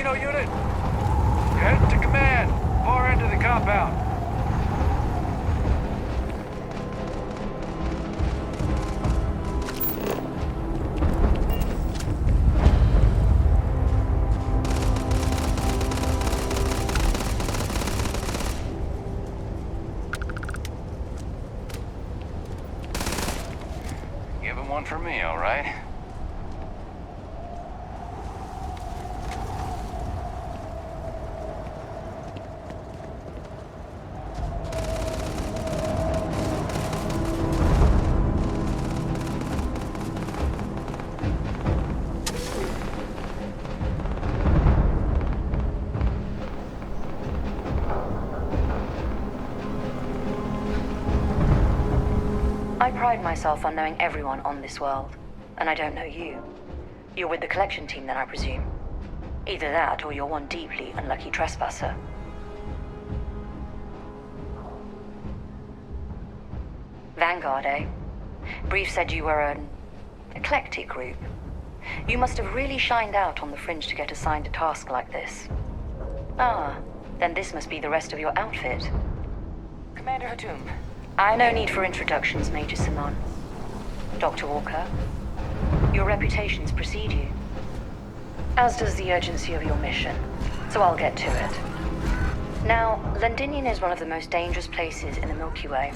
Reno unit. Head to command. Far end of the compound. Give him one for me, all right? I pride myself on knowing everyone on this world, and I don't know you. You're with the collection team then, I presume. Either that, or you're one deeply unlucky trespasser. Vanguard, eh? Brief said you were an eclectic group. You must have really shined out on the fringe to get assigned a task like this. Ah, then this must be the rest of your outfit. Commander Hatum. No need for introductions, Major Simon. Dr. Walker, your reputations precede you. As does the urgency of your mission, so I'll get to it. Now, Londinion is one of the most dangerous places in the Milky Way.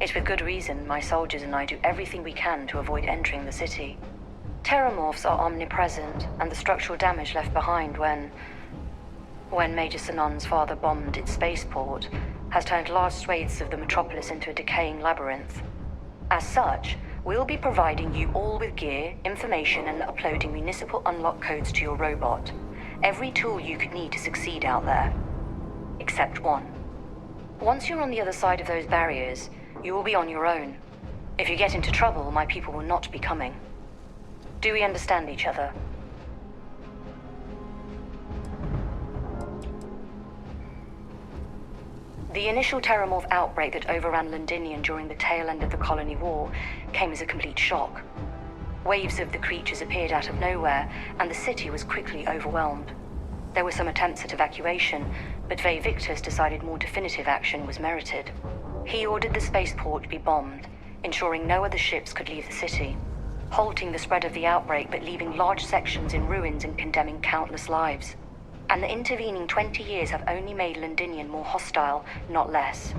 It's with good reason my soldiers and I do everything we can to avoid entering the city. Terrormorphs are omnipresent, and the structural damage left behind when Major Sinon's father bombed its spaceport has turned large swathes of the metropolis into a decaying labyrinth. As such, we'll be providing you all with gear, information, and uploading municipal unlock codes to your robot. Every tool you could need to succeed out there. Except one. Once you're on the other side of those barriers, you will be on your own. If you get into trouble, my people will not be coming. Do we understand each other? The initial Terrormorph outbreak that overran Londinion during the tail end of the colony war came as a complete shock. Waves of the creatures appeared out of nowhere, and the city was quickly overwhelmed. There were some attempts at evacuation, but Vae Victis decided more definitive action was merited. He ordered the spaceport to be bombed, ensuring no other ships could leave the city, halting the spread of the outbreak but leaving large sections in ruins and condemning countless lives. And the intervening 20 years have only made Londinion more hostile, not less.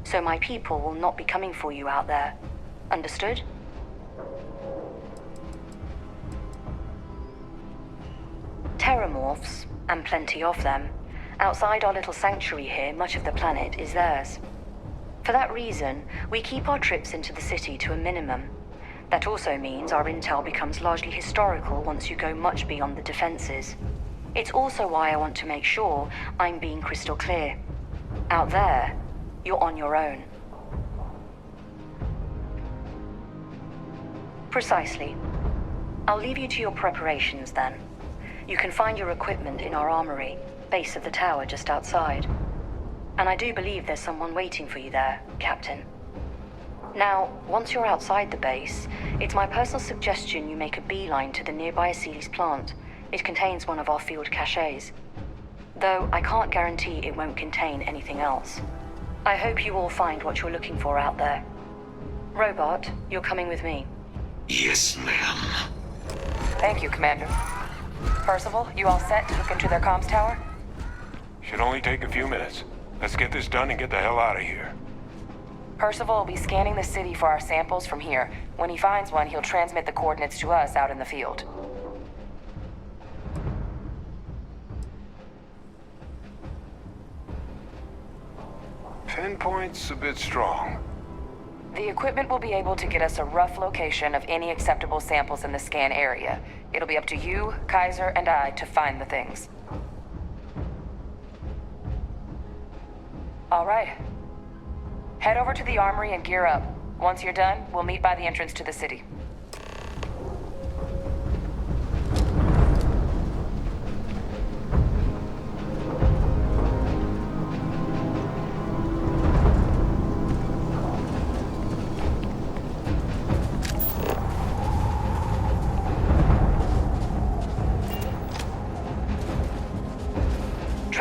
So my people will not be coming for you out there. Understood? Terrormorphs, and plenty of them, outside our little sanctuary here, much of the planet is theirs. For that reason, we keep our trips into the city to a minimum. That also means our intel becomes largely historical once you go much beyond the defenses. It's also why I want to make sure I'm being crystal clear. Out there, you're on your own. Precisely. I'll leave you to your preparations then. You can find your equipment in our armory, base of the tower just outside. And I do believe there's someone waiting for you there, Captain. Now, once you're outside the base, it's my personal suggestion you make a beeline to the nearby Aceles plant. It contains one of our field caches. Though I can't guarantee it won't contain anything else. I hope you all find what you're looking for out there. Robot, you're coming with me. Yes, ma'am. Thank you, Commander. Percival, you all set to hook into their comms tower? Should only take a few minutes. Let's get this done and get the hell out of here. Percival will be scanning the city for our samples from here. When he finds one, he'll transmit the coordinates to us out in the field. Pinpoint's a bit strong. The equipment will be able to get us a rough location of any acceptable samples in the scan area. It'll be up to you, Kaiser, and I to find the things. All right. Head over to the armory and gear up. Once you're done, we'll meet by the entrance to the city.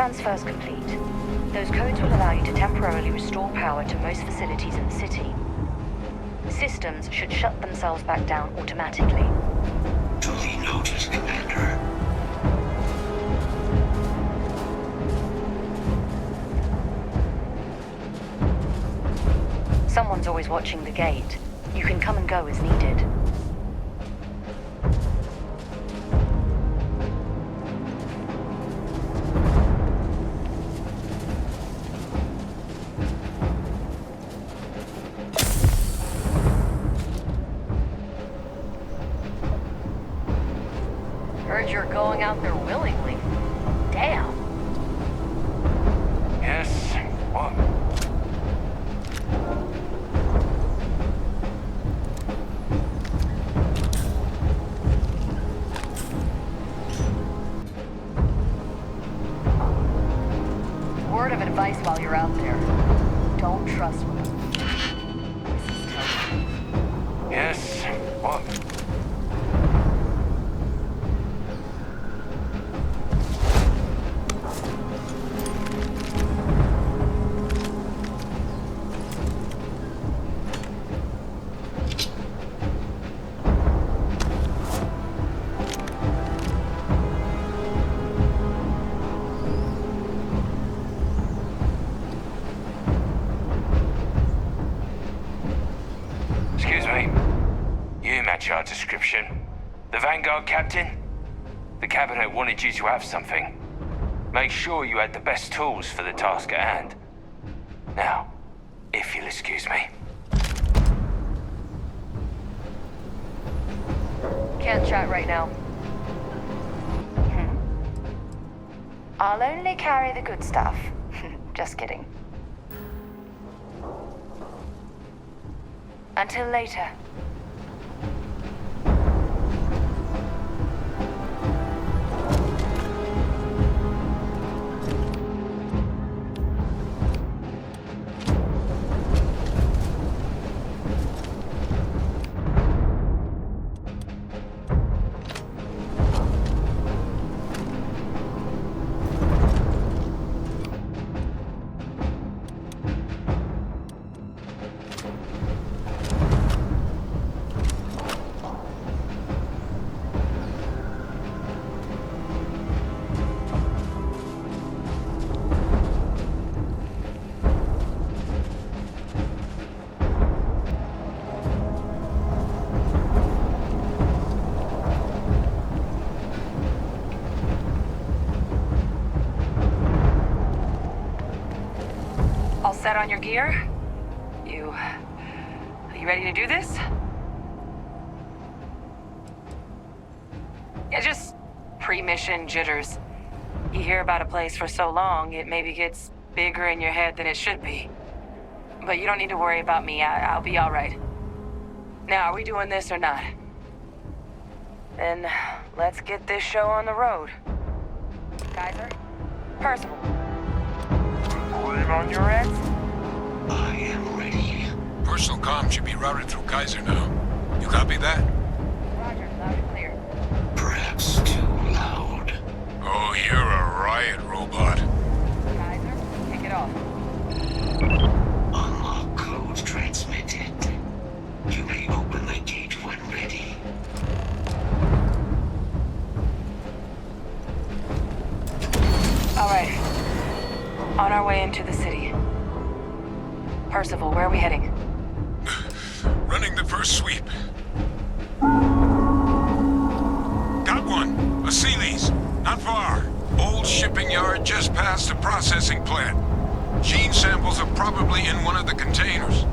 Transfers complete. Those codes will allow you to temporarily restore power to most facilities in the city. Systems should shut themselves back down automatically. Duly noted, Commander. Someone's always watching the gate. You can come and go as needed. Heard you're going out there willingly. Damn. Yes? What? Word of advice while you're out there. Don't trust women. This is tough. Yes? What? Excuse me. You match our description. The Vanguard captain? The cabinet wanted you to have something. Make sure you had the best tools for the task at hand. Now, if you'll excuse me. Can't chat right now. I'll only carry the good stuff. Just kidding. Until later. Set on your gear? Are you ready to do this? Yeah, just pre-mission jitters. You hear about a place for so long, it maybe gets bigger in your head than it should be. But you don't need to worry about me. I'll be all right. Now, are we doing this or not? Then let's get this show on the road. Kaiser? Percival? Putting on your heads? I am ready. Personal comm should be routed through Kaiser now. You copy that? Roger, loud and clear. Perhaps too loud. Oh, you're a riot robot. Kaiser, take it off. Unlock code transmitted. You may open the gate when ready. All right. On our way into the city. Percival, where are we heading? Running the first sweep. Got one. Aceles. Not far. Old shipping yard just past the processing plant. Gene samples are probably in one of the containers.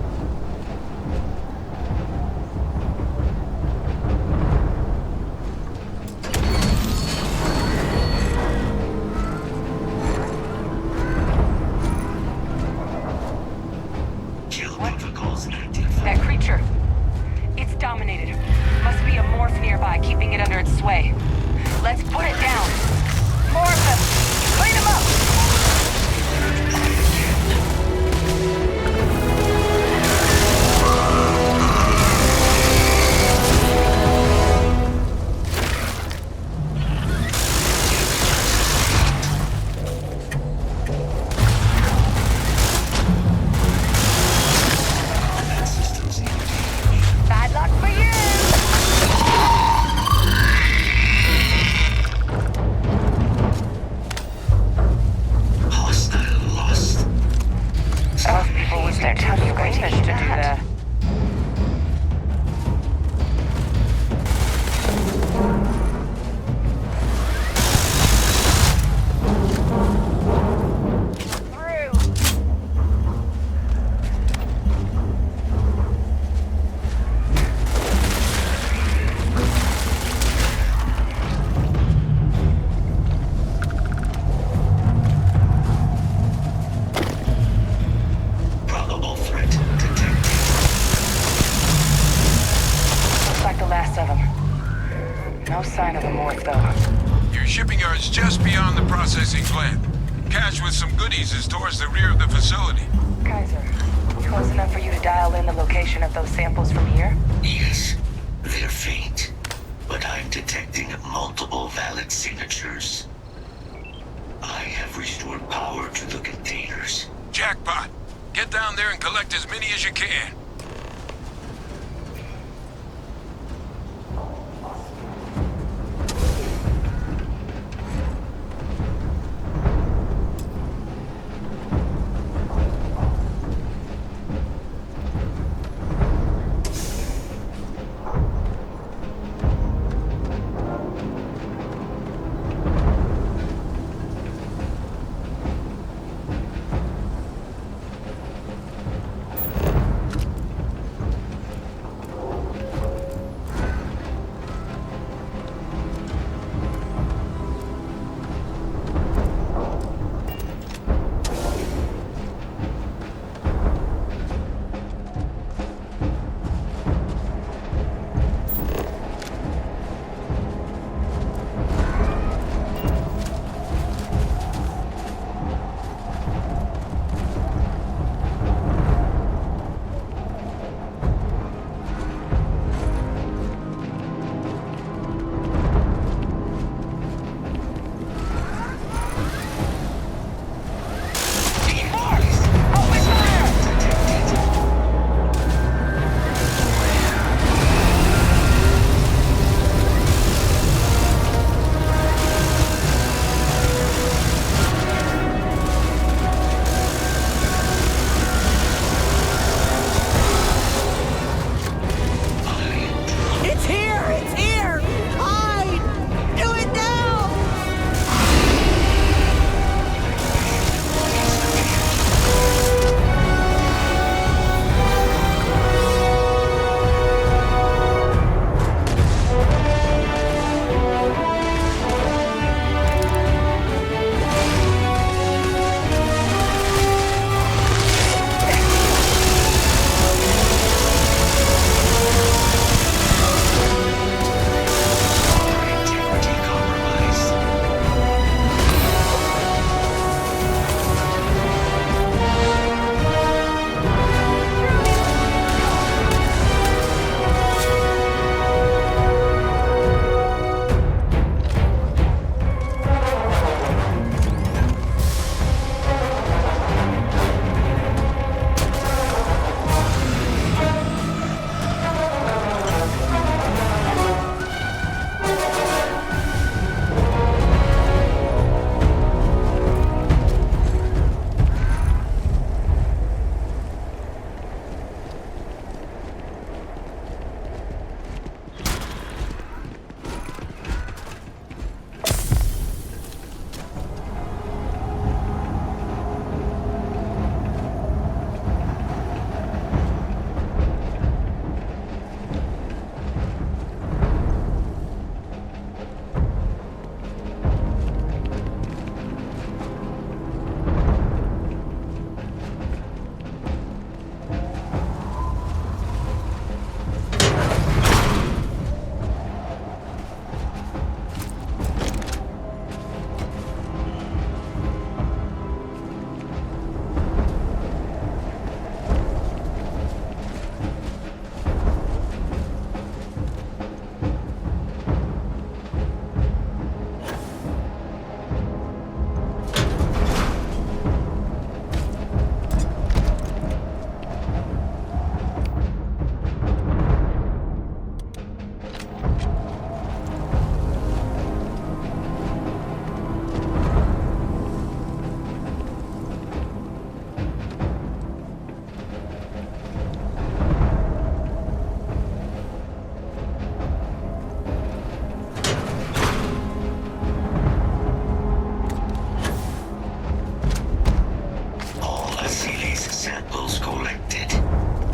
That creature. It's dominated. Must be a morph nearby, keeping it under its sway. Let's put it down. Morph him! Clean him up! shipping yard's just beyond the processing plant. Cache with some goodies is towards the rear of the facility. Kaiser, close enough for you to dial in the location of those samples from here? Yes, they're faint, but I'm detecting multiple valid signatures. I have restored power to the containers. Jackpot! Get down there and collect as many as you can.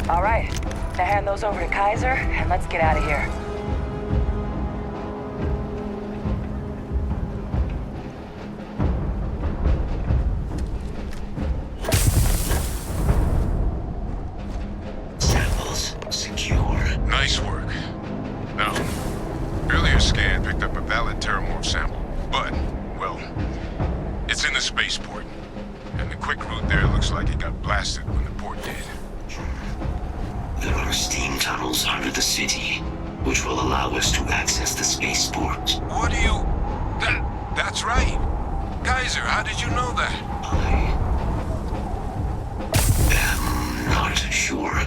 All right. Now hand those over to Kaiser, and let's get out of here. Samples secure. Nice work. Now, earlier scan picked up a valid Terrormorph sample, but It's in the spaceport. And the quick route there looks like it got blasted when the port did. There are steam tunnels under the city, which will allow us to access the spaceport. What do you... That's right. Kaiser, how did you know that? I am not sure.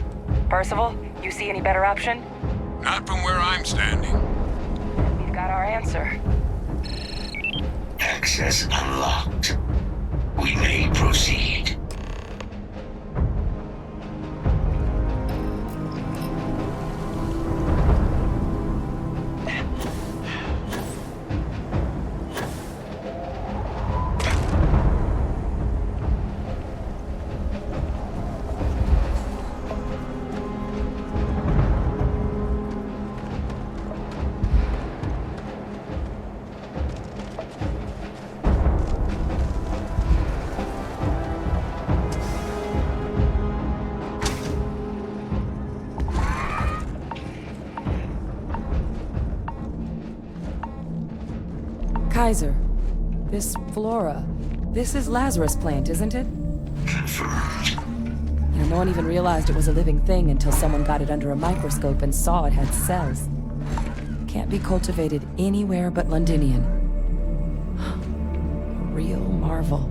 Percival, you see any better option? Not from where I'm standing. We've got our answer. Access unlocked. We may proceed. Kaiser, this flora, this is Lazarus plant, isn't it? Confirmed. You know, no one even realized it was a living thing until someone got it under a microscope and saw it had cells. Can't be cultivated anywhere but Londinion. A real marvel.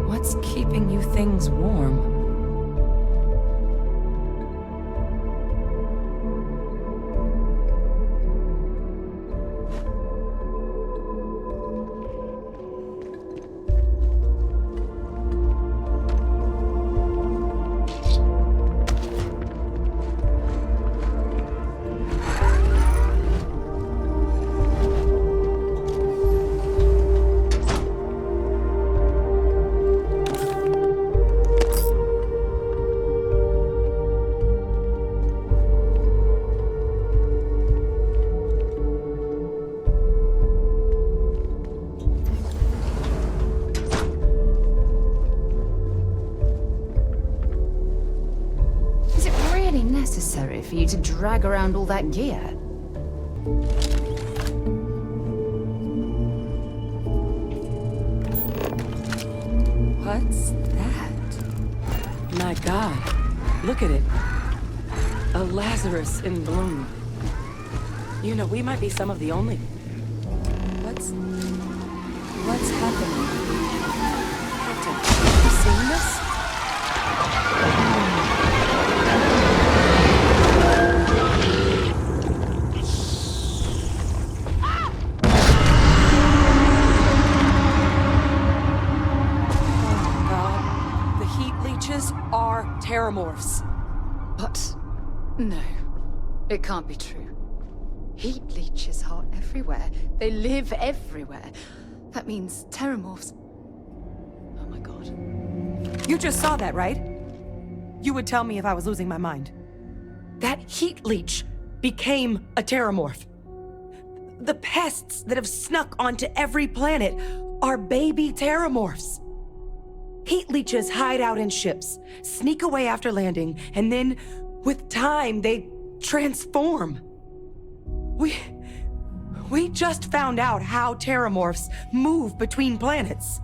What's keeping you things warm? Necessary for you to drag around all that gear? What's that? My God, look at it. A Lazarus in bloom. You know, we might be some of the only... What's happening? Captain, have you seen this? Are Terrormorphs. What? No. It can't be true. Heat leeches are everywhere. They live everywhere. That means Terrormorphs... Oh my God. You just saw that, right? You would tell me if I was losing my mind. That heat leech became a Terrormorph. The pests that have snuck onto every planet are baby Terrormorphs. Heat leeches hide out in ships, sneak away after landing, and then, with time, they transform. We just found out how Terrormorphs move between planets.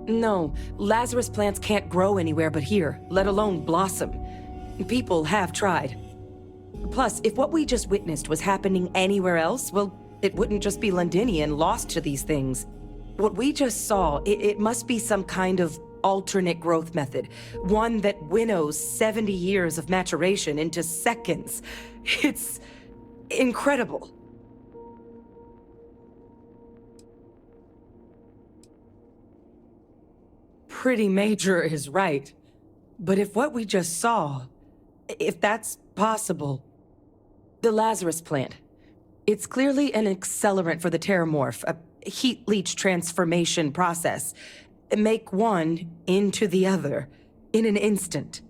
No, Lazarus plants can't grow anywhere but here, let alone blossom. People have tried. Plus, if what we just witnessed was happening anywhere else, well, it wouldn't just be Londinion lost to these things. What we just saw, it must be some kind of alternate growth method. One that winnows 70 years of maturation into seconds. It's incredible. Pretty major is right. But if what we just saw, if that's possible, the Lazarus plant, it's clearly an accelerant for the Terrormorph, a Heatleech transformation process. Make one into the other in an instant.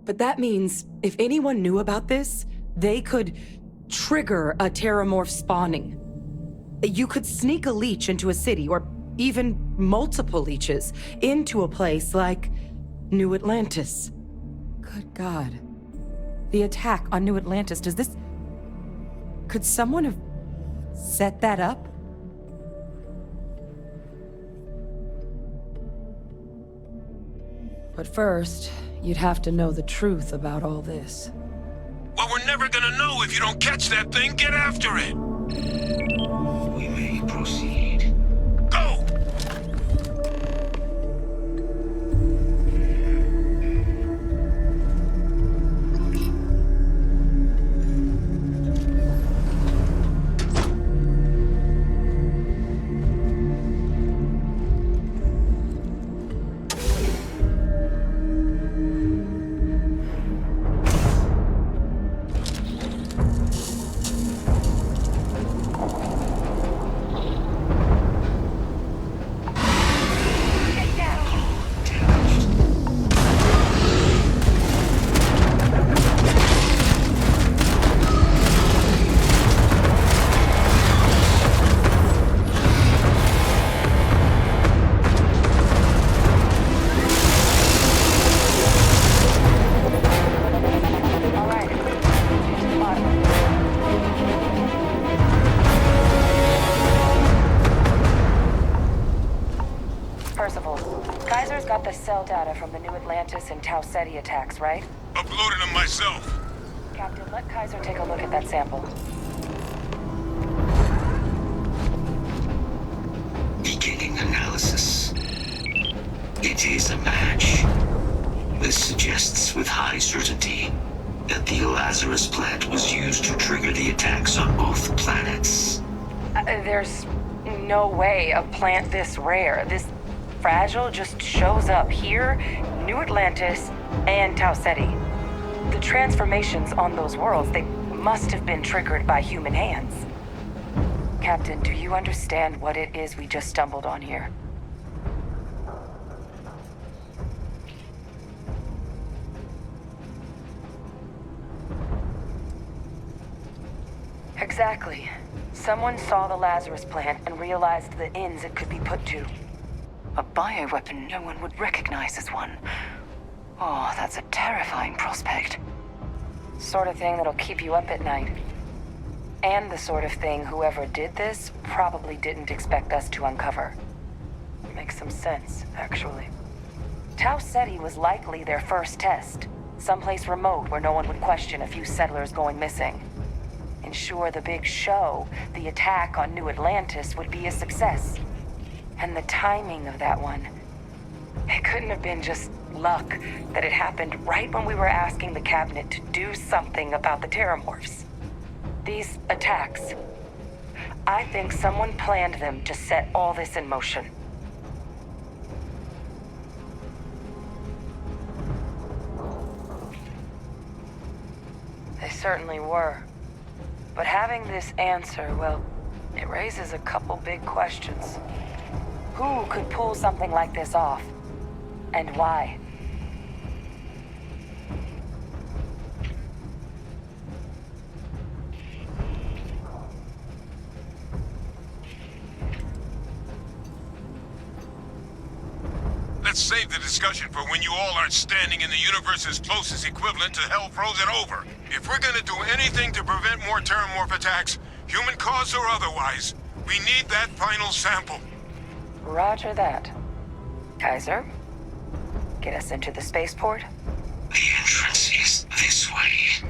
But that means if anyone knew about this, they could trigger a Terrormorph spawning. You could sneak a leech into a city, or even multiple leeches, into a place like New Atlantis. Good God. The attack on New Atlantis, could someone have set that up? But first, you'd have to know the truth about all this. Well, we're never gonna know if you don't catch that thing. Get after it! We may proceed. Go! Cell data from the New Atlantis and Tau Ceti attacks, right? Uploaded them myself. Captain, let Kaiser take a look at that sample. Beginning analysis. It is a match. This suggests with high certainty that the Lazarus plant was used to trigger the attacks on both planets. There's no way a plant this rare, this fragile, just shows up here, New Atlantis, and Tau Ceti. The transformations on those worlds, they must have been triggered by human hands. Captain, do you understand what it is we just stumbled on here? Exactly. Someone saw the Lazarus plant and realized the ends it could be put to. A bioweapon no one would recognize as one. Oh, that's a terrifying prospect. Sort of thing that'll keep you up at night. And the sort of thing whoever did this probably didn't expect us to uncover. Makes some sense, actually. Tau Ceti was likely their first test. Someplace remote where no one would question a few settlers going missing. Ensure the big show, the attack on New Atlantis, would be a success. And the timing of that one, it couldn't have been just luck that it happened right when we were asking the cabinet to do something about the Terrormorphs. These attacks, I think someone planned them to set all this in motion. They certainly were. But having this answer, well, it raises a couple big questions. Who could pull something like this off? And why? Let's save the discussion for when you all aren't standing in the universe's closest equivalent to hell frozen over. If we're gonna do anything to prevent more Terrormorph attacks, human caused or otherwise, we need that final sample. Roger that. Kaiser, get us into the spaceport? The entrance is this way.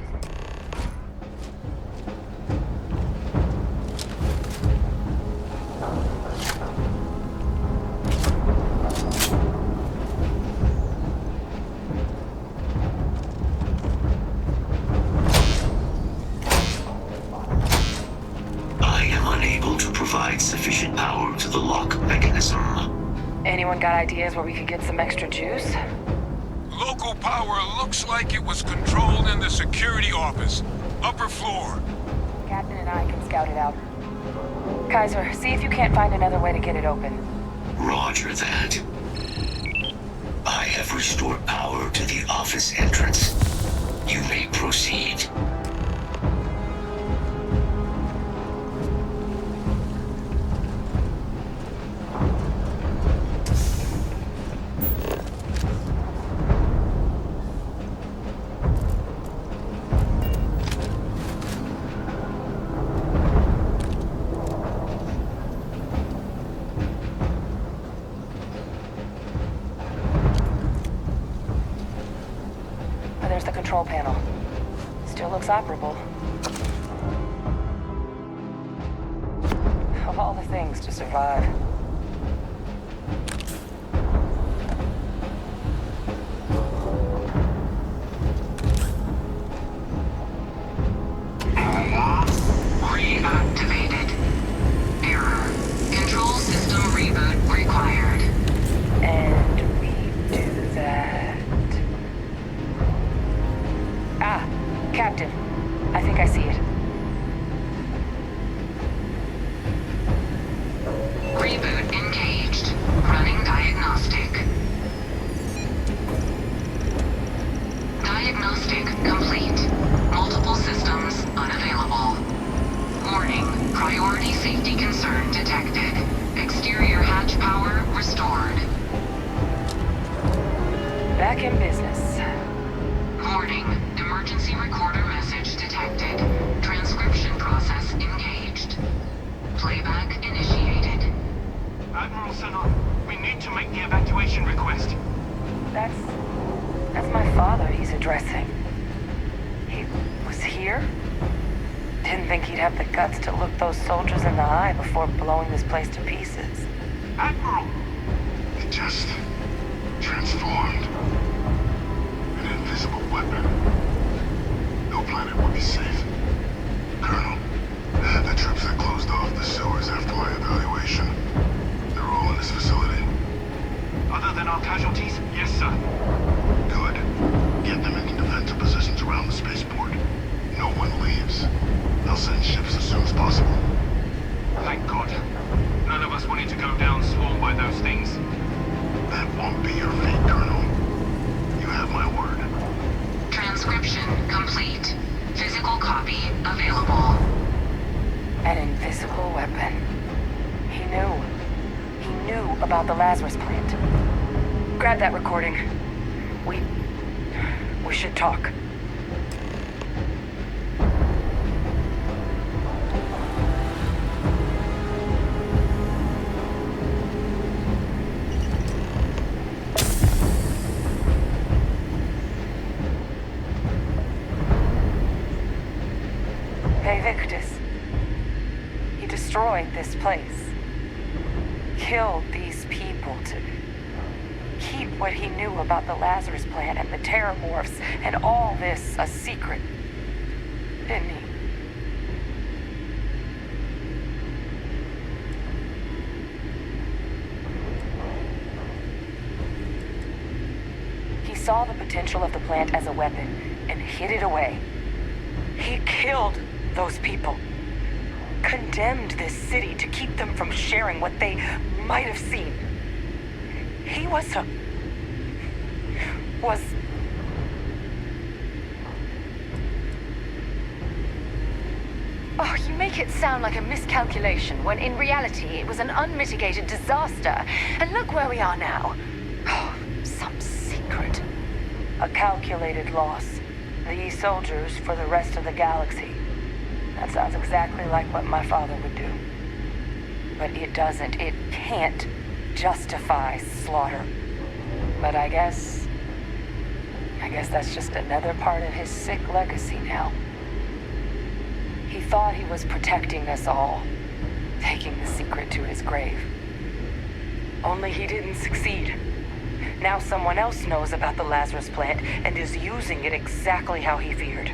Anyone got ideas where we could get some extra juice? Local power looks like it was controlled in the security office. Upper floor. Captain and I can scout it out. Kaiser, see if you can't find another way to get it open. Roger that. I have restored power to the office entrance. You may proceed. There's the control panel. Still looks operable. Of all the things to survive. Reactivated. Error. Control system reboot required. And we do that. Ah, Captain. I think I see it. Reboot engaged. Running diagnostic. Diagnostic complete. Multiple systems unavailable. Warning. Priority safety concern detected. Exterior hatch power restored. Back in business. Warning. Emergency recorder message detected. Transcription process engaged. Playback initiated. Admiral Sanon, we need to make the evacuation request. That's my father he's addressing. He was here? Didn't think he'd have the guts to look those soldiers in the eye before blowing this place to pieces. Admiral! It just transformed. An invisible weapon. No planet would be safe. Colonel, the troops that closed off the sewers after my evaluation, they're all in this facility. Other than our casualties? Yes, sir. Good. Get them into defensive positions around the spaceport. No one leaves. They'll send ships as soon as possible. Thank God. None of us wanted to go down swarmed by those things. That won't be your fate, Colonel. You have my word. Transcription complete. Physical copy available. An invisible weapon. He knew. He knew about the Lazarus plant. Grab that recording. We should talk. Vae Victis. He destroyed this place. Killed these people to keep what he knew about the Lazarus plant and the Terrormorphs and all this a secret. Didn't he? He saw the potential of the plant as a weapon and hid it away. He killed those people. Condemned this city to keep them from sharing what they might have seen. He was... Oh, you make it sound like a miscalculation, when in reality it was an unmitigated disaster. And look where we are now. Oh, some secret. A calculated loss. These soldiers for the rest of the galaxy. That sounds exactly like what my father would do. But it doesn't, it can't justify slaughter. But I guess that's just another part of his sick legacy now. He thought he was protecting us all, taking the secret to his grave. Only he didn't succeed. Now someone else knows about the Lazarus plant and is using it exactly how he feared.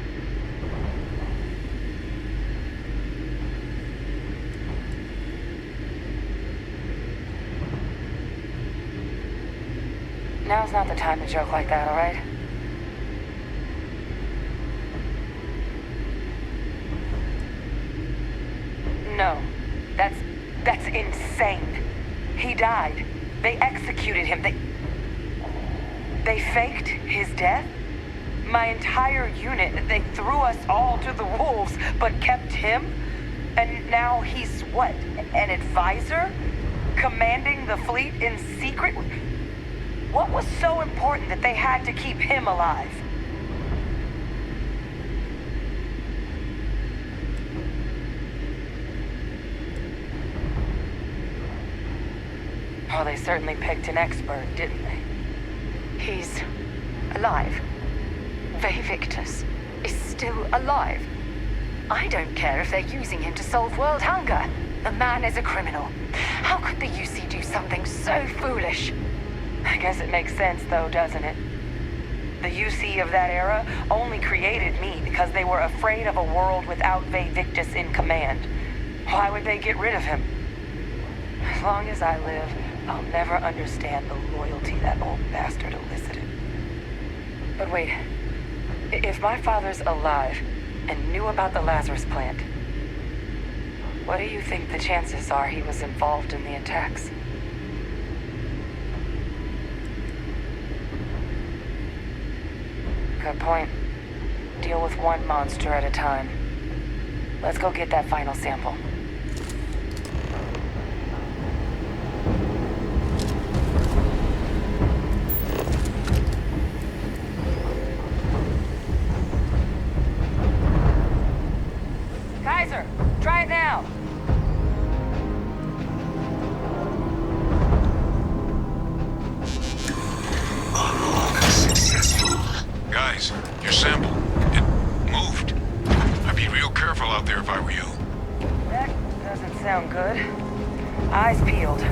Now's not the time to joke like that, all right? No. That's insane. He died. They executed him. They faked his death? My entire unit, they threw us all to the wolves, but kept him? And now he's what? An advisor? Commanding the fleet in secret? What was so important that they had to keep him alive? Oh, they certainly picked an expert, didn't they? He's alive. Vae Victis is still alive. I don't care if they're using him to solve world hunger. The man is a criminal. How could the UC do something so foolish? I guess it makes sense, though, doesn't it? The UC of that era only created me because they were afraid of a world without Vae Victis in command. Why would they get rid of him? As long as I live, I'll never understand the loyalty that old bastard elicited. But wait, if my father's alive and knew about the Lazarus plant, what do you think the chances are he was involved in the attacks? Good point. Deal with one monster at a time. Let's go get that final sample. Kaiser, try it now. Unlock successful. Guys, your sample, it moved. I'd be real careful out there if I were you. That doesn't sound good. Eyes peeled.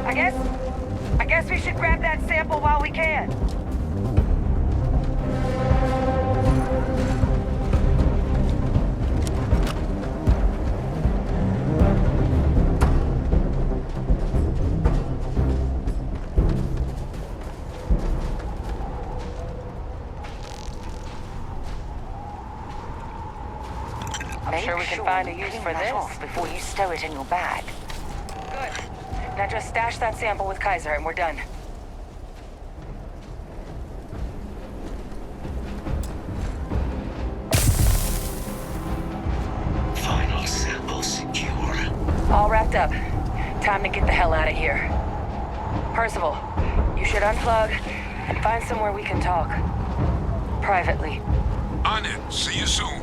I guess we should grab that sample while we can. I'm sure we can find a use for this before you stow it in your bag. Good. Now just stash that sample with Kaiser and we're done. Final sample secure. All wrapped up. Time to get the hell out of here. Percival, you should unplug and find somewhere we can talk. Privately. On it. See you soon.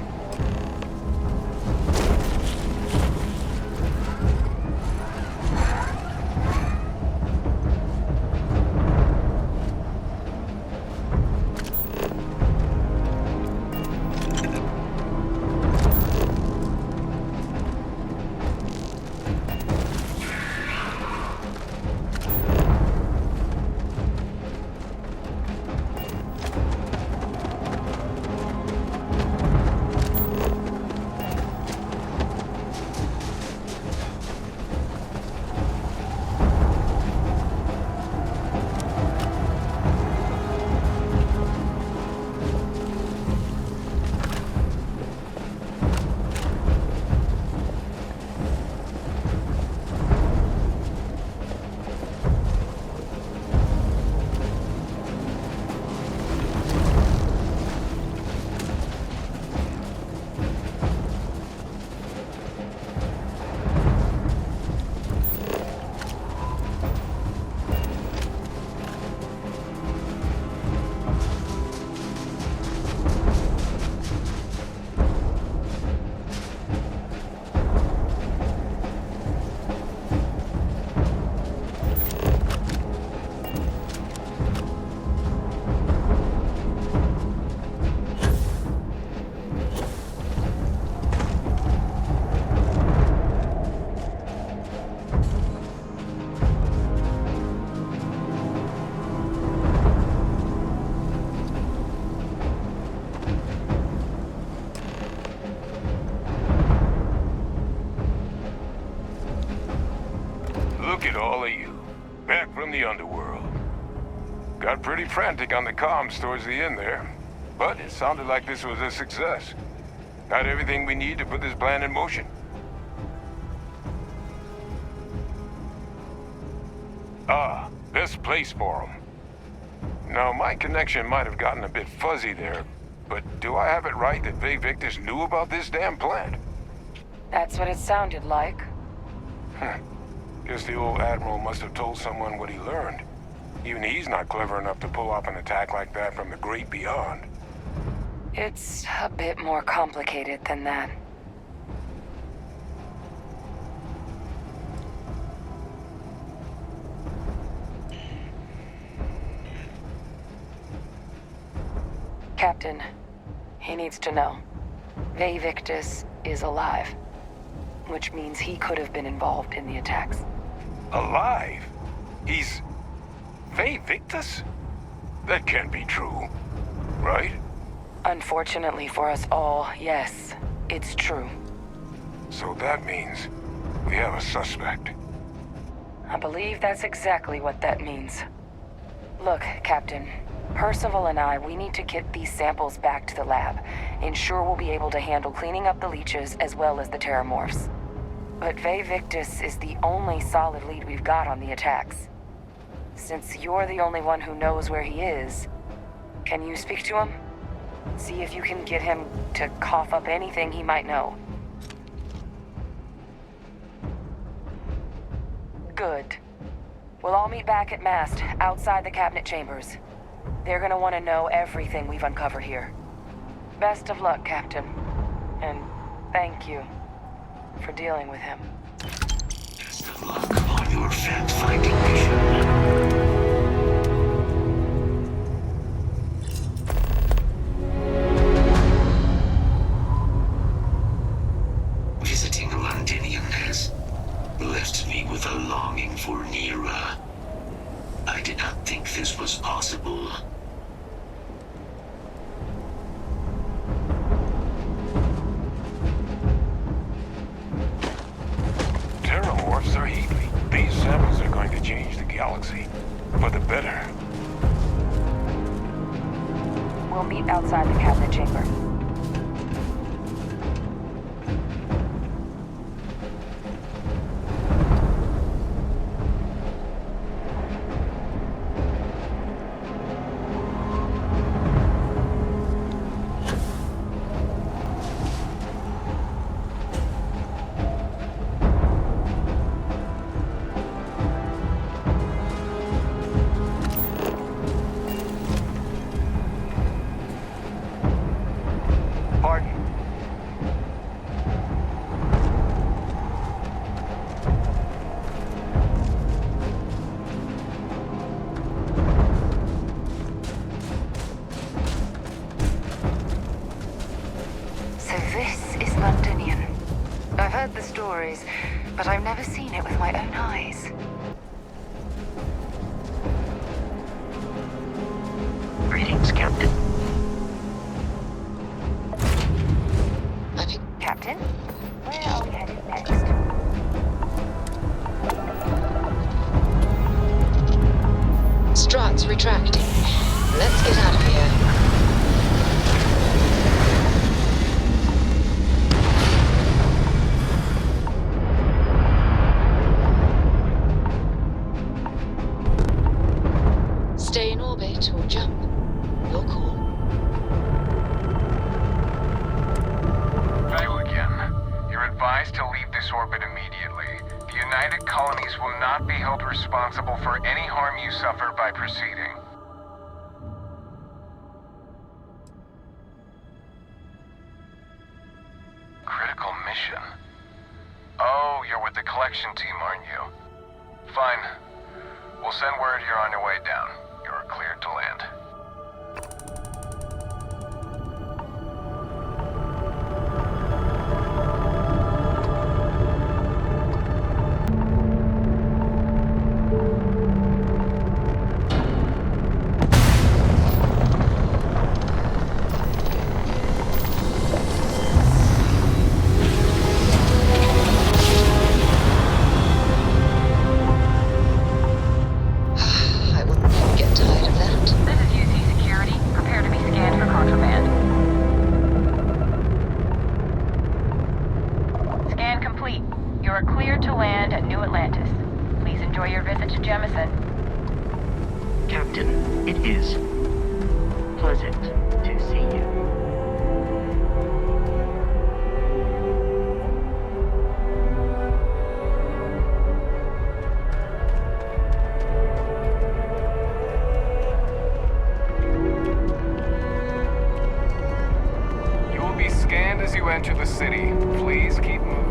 Look at all of you. Back from the underworld. Got pretty frantic on the comms towards the end there. But it sounded like this was a success. Got everything we need to put this plan in motion. Ah, best place for them. Now, my connection might have gotten a bit fuzzy there, but do I have it right that Vae Victis knew about this damn plant? That's what it sounded like. Guess the old Admiral must have told someone what he learned. Even he's not clever enough to pull off an attack like that from the great beyond. It's a bit more complicated than that. Captain, he needs to know. Vae Victis is alive, which means he could have been involved in the attacks. Alive? He's... Vae Victis? That can't be true, right? Unfortunately for us all, yes, it's true. So that means we have a suspect. I believe that's exactly what that means. Look, Captain, Percival and we need to get these samples back to the lab. Ensure we'll be able to handle cleaning up the leeches as well as the Terrormorphs. But Vae Victis is the only solid lead we've got on the attacks. Since you're the only one who knows where he is, can you speak to him? See if you can get him to cough up anything he might know. Good. We'll all meet back at mast, outside the cabinet chambers. They're gonna want to know everything we've uncovered here. Best of luck, Captain. And thank you for dealing with him. Best of luck on your fact-finding mission. Visiting Londinion has left me with a longing for near Emperor. I did not think this was possible. Terrormorphs are Heatleech. These samples are going to change the galaxy. For the better. We'll meet outside the cabinet chamber. Londinion. I've heard the stories, but I've never seen it with my own eyes. Greetings, Captain. Captain? Where are we headed next? Struts retracting. Let's get out of here. Stay in orbit or jump. Your call. Hello again. You're advised to leave this orbit immediately. The United Colonies will not be held responsible for any harm you suffer by proceeding. Critical mission. Oh, you're with the collection team, aren't you? Fine. We'll send word you're on your way down. You're cleared to land. Captain, it is pleasant to see you. You will be scanned as you enter the city. Please keep moving.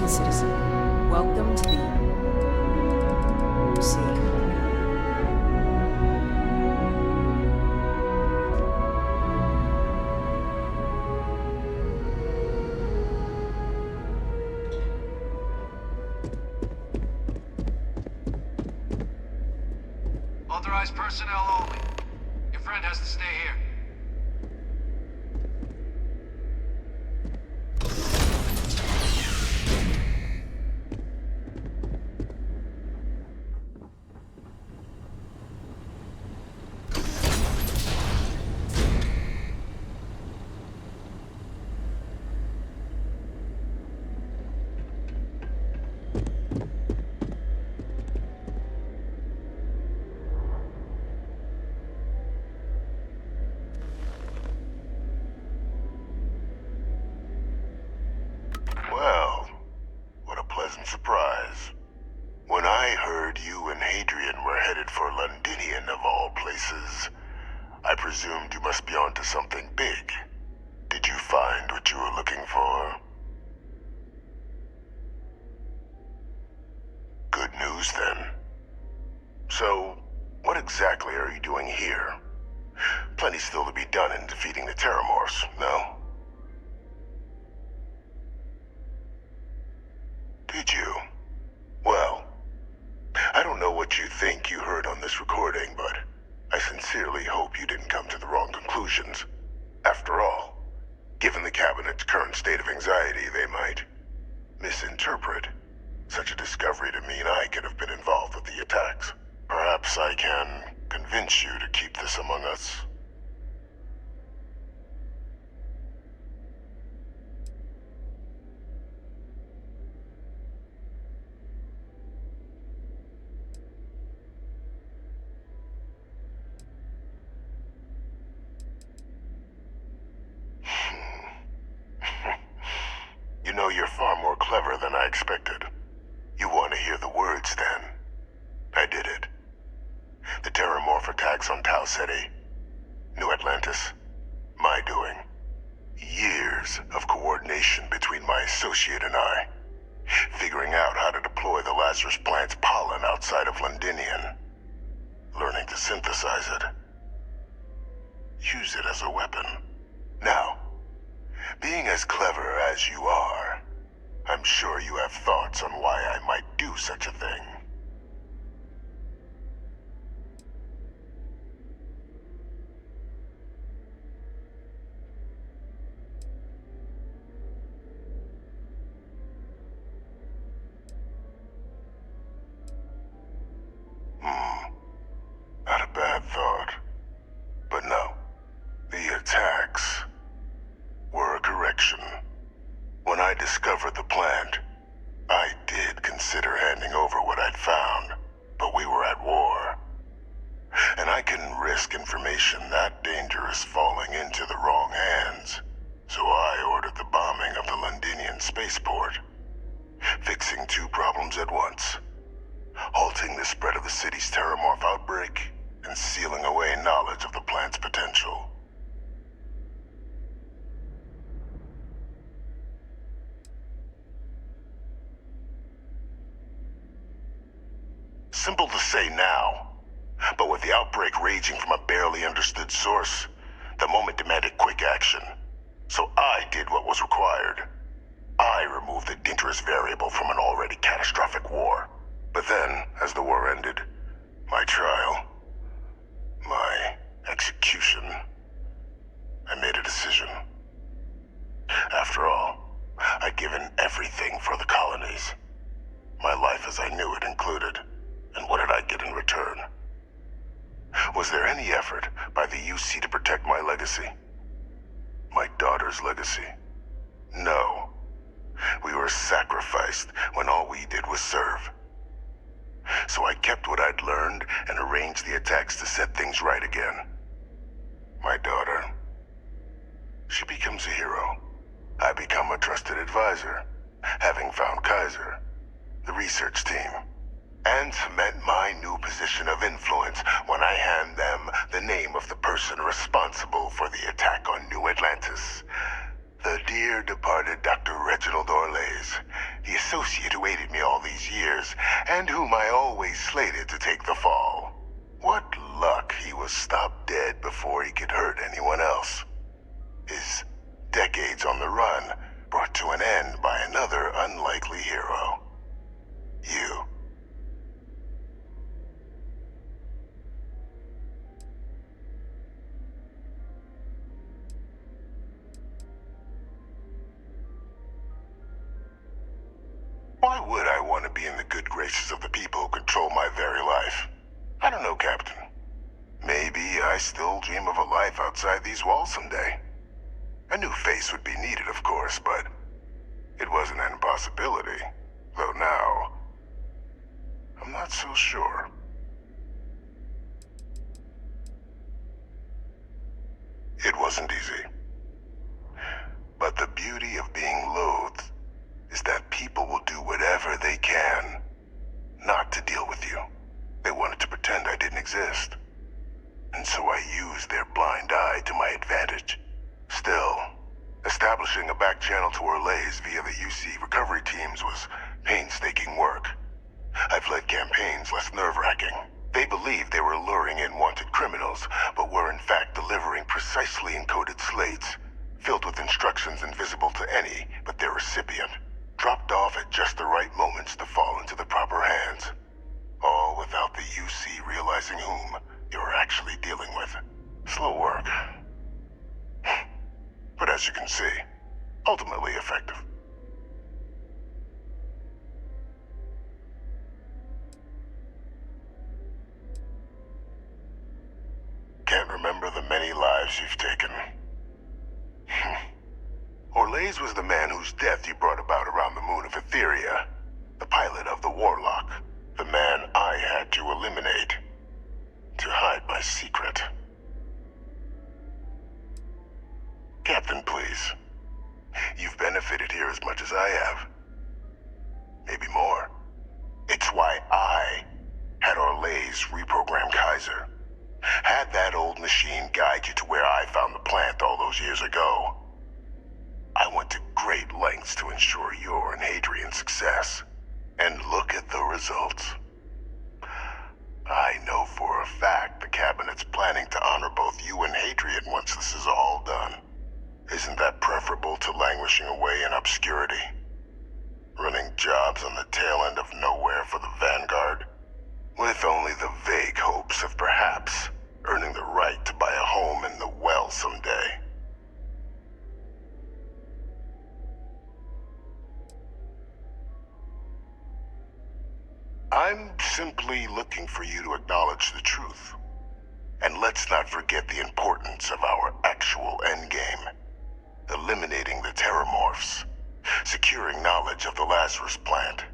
Citizen, welcome to the sea. Authorized personnel only. Your friend has to stay here. Londinion of all places. I presumed you must be onto something big. Did you find what you were looking for? Good news, then. So, what exactly are you doing here? Plenty still to be done in defeating the Terrormorphs, no? Did you? Well, I don't know what you think you heard on this recording, but I sincerely hope you didn't come to the wrong conclusions. After all, given the Cabinet's current state of anxiety, they might misinterpret such a discovery to mean I could have been involved with the attacks. Perhaps I can convince you to keep this among us. You know, you're far more clever than I expected. You want to hear the words, then? I did it. The Terrormorph attacks on Tau Ceti, New Atlantis, my doing. Years of coordination between my associate and I, figuring out how to deploy the Lazarus plant's pollen outside of Londinion, learning to synthesize it, use it as a weapon. Now, being as clever as you are, I'm sure you have thoughts on why I might do such a thing. Not a bad thought. But no, the attacks were a correction. When I discovered the plant, I did consider handing over what I'd found, but we were at war. And I couldn't risk information that dangerous falling into the wrong hands. So I ordered the bombing of the Londinion Spaceport, fixing two problems at once. Halting the spread of the city's Terrormorph outbreak, and sealing away knowledge of the plant's potential. Simple to say now, but with the outbreak raging from a barely understood source, the moment demanded quick action. So I did what was required. I removed the dangerous variable from an already catastrophic war. But then, as the war ended, my trial, my execution, I made a decision. After all, I'd given everything for the colonies. My life as I knew it included. And what did I get in return? Was there any effort by the UC to protect my legacy? My daughter's legacy? No. We were sacrificed when all we did was serve. So I kept what I'd learned and arranged the attacks to set things right again. My daughter, she becomes a hero. I become a trusted advisor, having found Kaiser, the research team, and cement my new position of influence when I hand them the name of the person responsible for the attack on New Atlantis. The dear departed Dr. Reginald Orlase, the associate who aided me all these years, and whom I always slated to take the fall. What luck he was stopped dead before he could hurt anyone else. His decades on the run brought to an end by another unlikely hero. You. Why would I want to be in the good graces of the people who control my very life? I don't know, Captain. Maybe I still dream of a life outside these walls someday. A new face would be needed, of course, but it wasn't an impossibility. Though now, I'm not so sure. It wasn't easy. But the beauty of being loathed is that people will do whatever they can not to deal with you. They wanted to pretend I didn't exist. And so I used their blind eye to my advantage. Still, establishing a back channel to Orlase via the UC recovery teams was painstaking work. I've led campaigns less nerve-wracking. They believed they were luring in wanted criminals, but were in fact delivering precisely encoded slates, filled with instructions invisible to any but their recipient, dropped off at just the right moments to fall into the proper hands. All without the UC realizing whom you're actually dealing with. Slow work. But as you can see, ultimately effective. Can't remember the many lives you've taken. Orlase was the man whose death you brought about around the moon of Etheria, the pilot of the Warlock, the man I had to eliminate, to hide my secret. Captain, please. You've benefited here as much as I have. Maybe more. It's why I had Orlase reprogram Kaiser. Had that old machine guide you to where I found the plant all those years ago. I went to great lengths to ensure your and Hadrian's success. And look at the results. I know for a fact the Cabinet's planning to honor both you and Hadrian once this is all done. Isn't that preferable to languishing away in obscurity? Running jobs on the tail end of nowhere for the Vanguard? With only the vague hopes of perhaps earning the right to buy a home in the well someday. I'm simply looking for you to acknowledge the truth. And let's not forget the importance of our actual endgame. Eliminating the Terrormorphs. Securing knowledge of the Lazarus plant.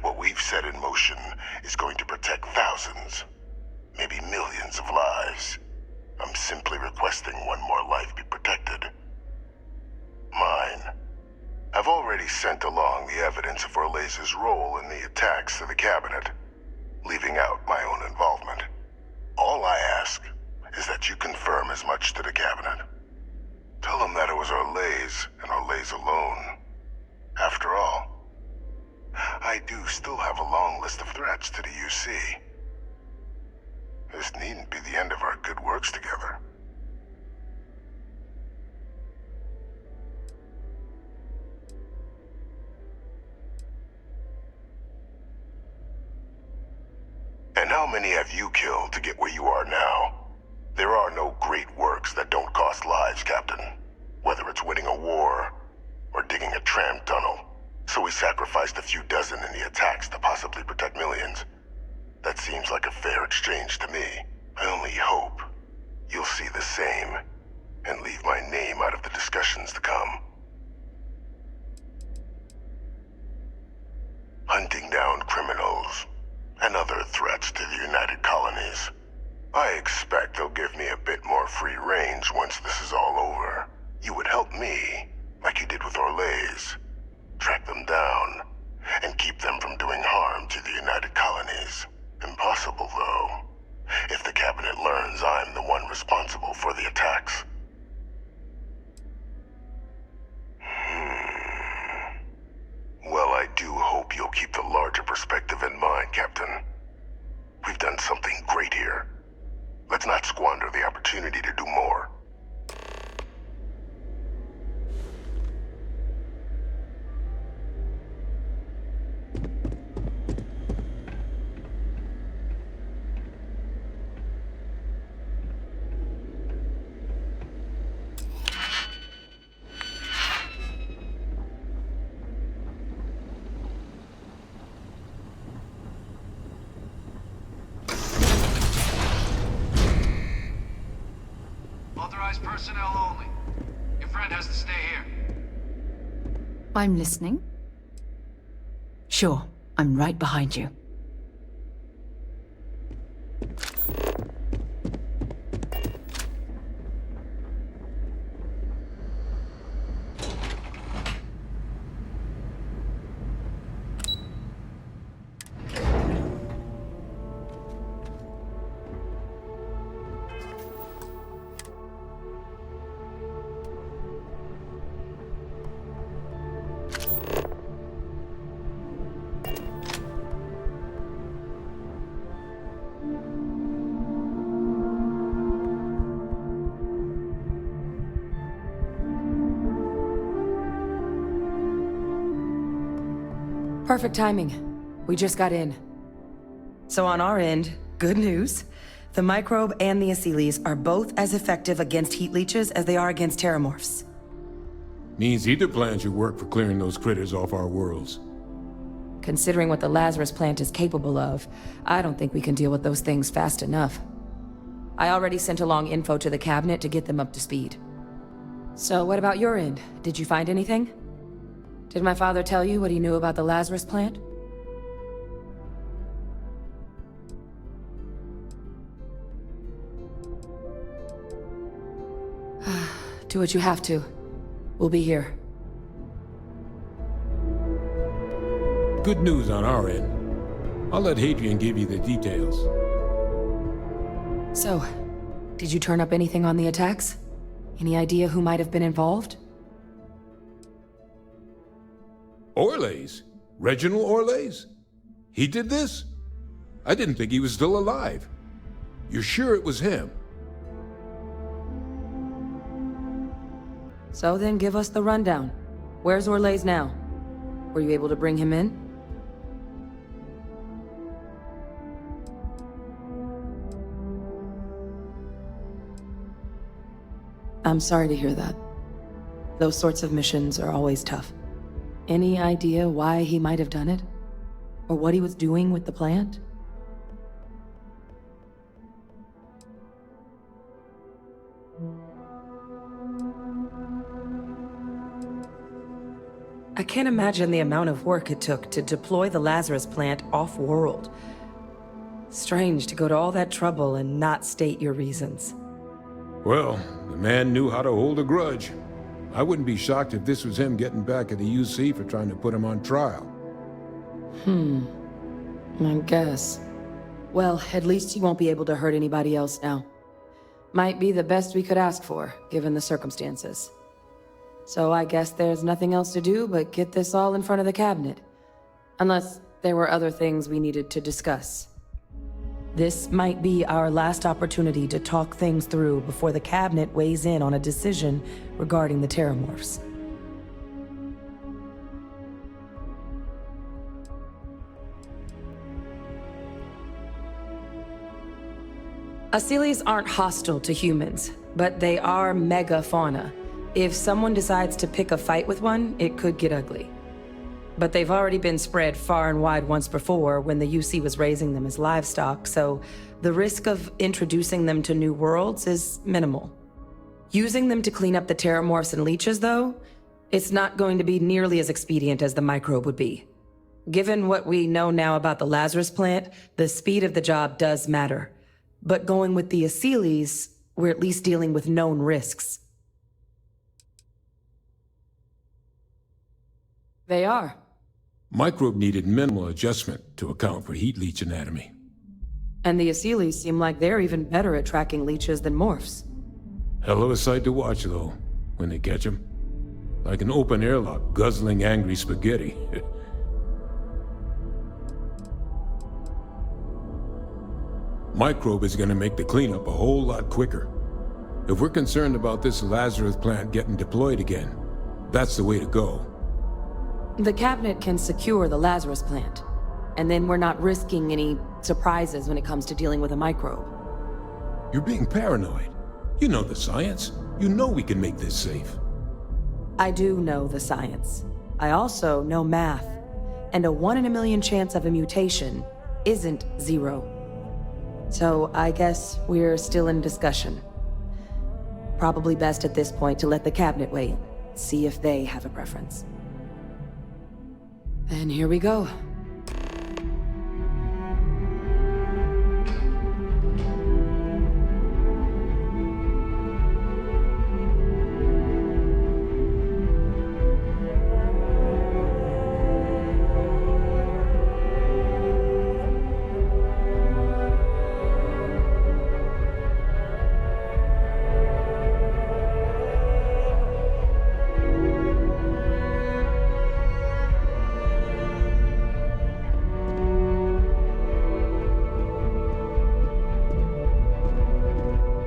What we've set in motion is going to protect thousands, maybe millions of lives. I'm simply requesting one more life be protected. Mine. I've already sent along the evidence of Orlase's role in the attacks to the Cabinet, leaving out my own involvement. All I ask is that you confirm as much to the Cabinet. Tell them that it was Orlase and Orlase alone. After all, I do still have a long list of threats to the UC. This needn't be the end of our good works together. And how many have you killed to get where you are now? There are no great works that don't cost lives, Captain. Whether it's winning a war, or digging a tram tunnel. So we sacrificed a few dozen in the attacks to possibly protect millions. That seems like a fair exchange to me. I only hope you'll see the same, and leave my name out of the discussions to come. Hunting down criminals, and other threats to the United Colonies. I expect they'll give me a bit more free range once this is all over. You would help me, like you did with Orlase. Track them down, and keep them from doing harm to the United Colonies. Impossible, though, if the Cabinet learns I'm the one responsible for the attacks. Well, I do hope you'll keep the larger perspective in mind, Captain. We've done something great here. Let's not squander the opportunity to do more. Authorized personnel only. Your friend has to stay here. I'm listening. Sure, I'm right behind you. Perfect timing. We just got in. So on our end, good news. The Microbe and the Aceles are both as effective against heat leeches as they are against Terrormorphs. Means either plan should work for clearing those critters off our worlds. Considering what the Lazarus plant is capable of, I don't think we can deal with those things fast enough. I already sent along info to the cabinet to get them up to speed. So what about your end? Did you find anything? Did my father tell you what he knew about the Lazarus plant? Do what you have to. We'll be here. Good news on our end. I'll let Hadrian give you the details. So, did you turn up anything on the attacks? Any idea who might have been involved? Orlase? Reginald Orlase? He did this? I didn't think he was still alive. You're sure it was him? So then give us the rundown. Where's Orlase now? Were you able to bring him in? I'm sorry to hear that. Those sorts of missions are always tough. Any idea why he might have done it? Or what he was doing with the plant? I can't imagine the amount of work it took to deploy the Lazarus plant off-world. Strange to go to all that trouble and not state your reasons. Well, the man knew how to hold a grudge. I wouldn't be shocked if this was him getting back at the UC for trying to put him on trial. I guess. Well, at least he won't be able to hurt anybody else now. Might be the best we could ask for, given the circumstances. So I guess there's nothing else to do but get this all in front of the cabinet. Unless there were other things we needed to discuss. This might be our last opportunity to talk things through before the cabinet weighs in on a decision regarding the Terrormorphs. Aceles aren't hostile to humans, but they are megafauna. If someone decides to pick a fight with one, it could get ugly. But they've already been spread far and wide once before when the UC was raising them as livestock, so the risk of introducing them to new worlds is minimal. Using them to clean up the Terrormorphs and leeches, though, it's not going to be nearly as expedient as the Microbe would be. Given what we know now about the Lazarus plant, the speed of the job does matter. But going with the Aceles, we're at least dealing with known risks. They are. Microbe needed minimal adjustment to account for heat leech anatomy. And the Aceles seem like they're even better at tracking leeches than morphs. Hell of a sight to watch, though, when they catch them. Like an open airlock guzzling angry spaghetti. Microbe is gonna make the cleanup a whole lot quicker. If we're concerned about this Lazarus plant getting deployed again, that's the way to go. The cabinet can secure the Lazarus plant, and then we're not risking any surprises when it comes to dealing with a microbe. You're being paranoid. You know the science. You know we can make this safe. I do know the science. I also know math, and a 1 in a million chance of a mutation isn't 0. So I guess we're still in discussion. Probably best at this point to let the cabinet weigh in, see if they have a preference. And here we go.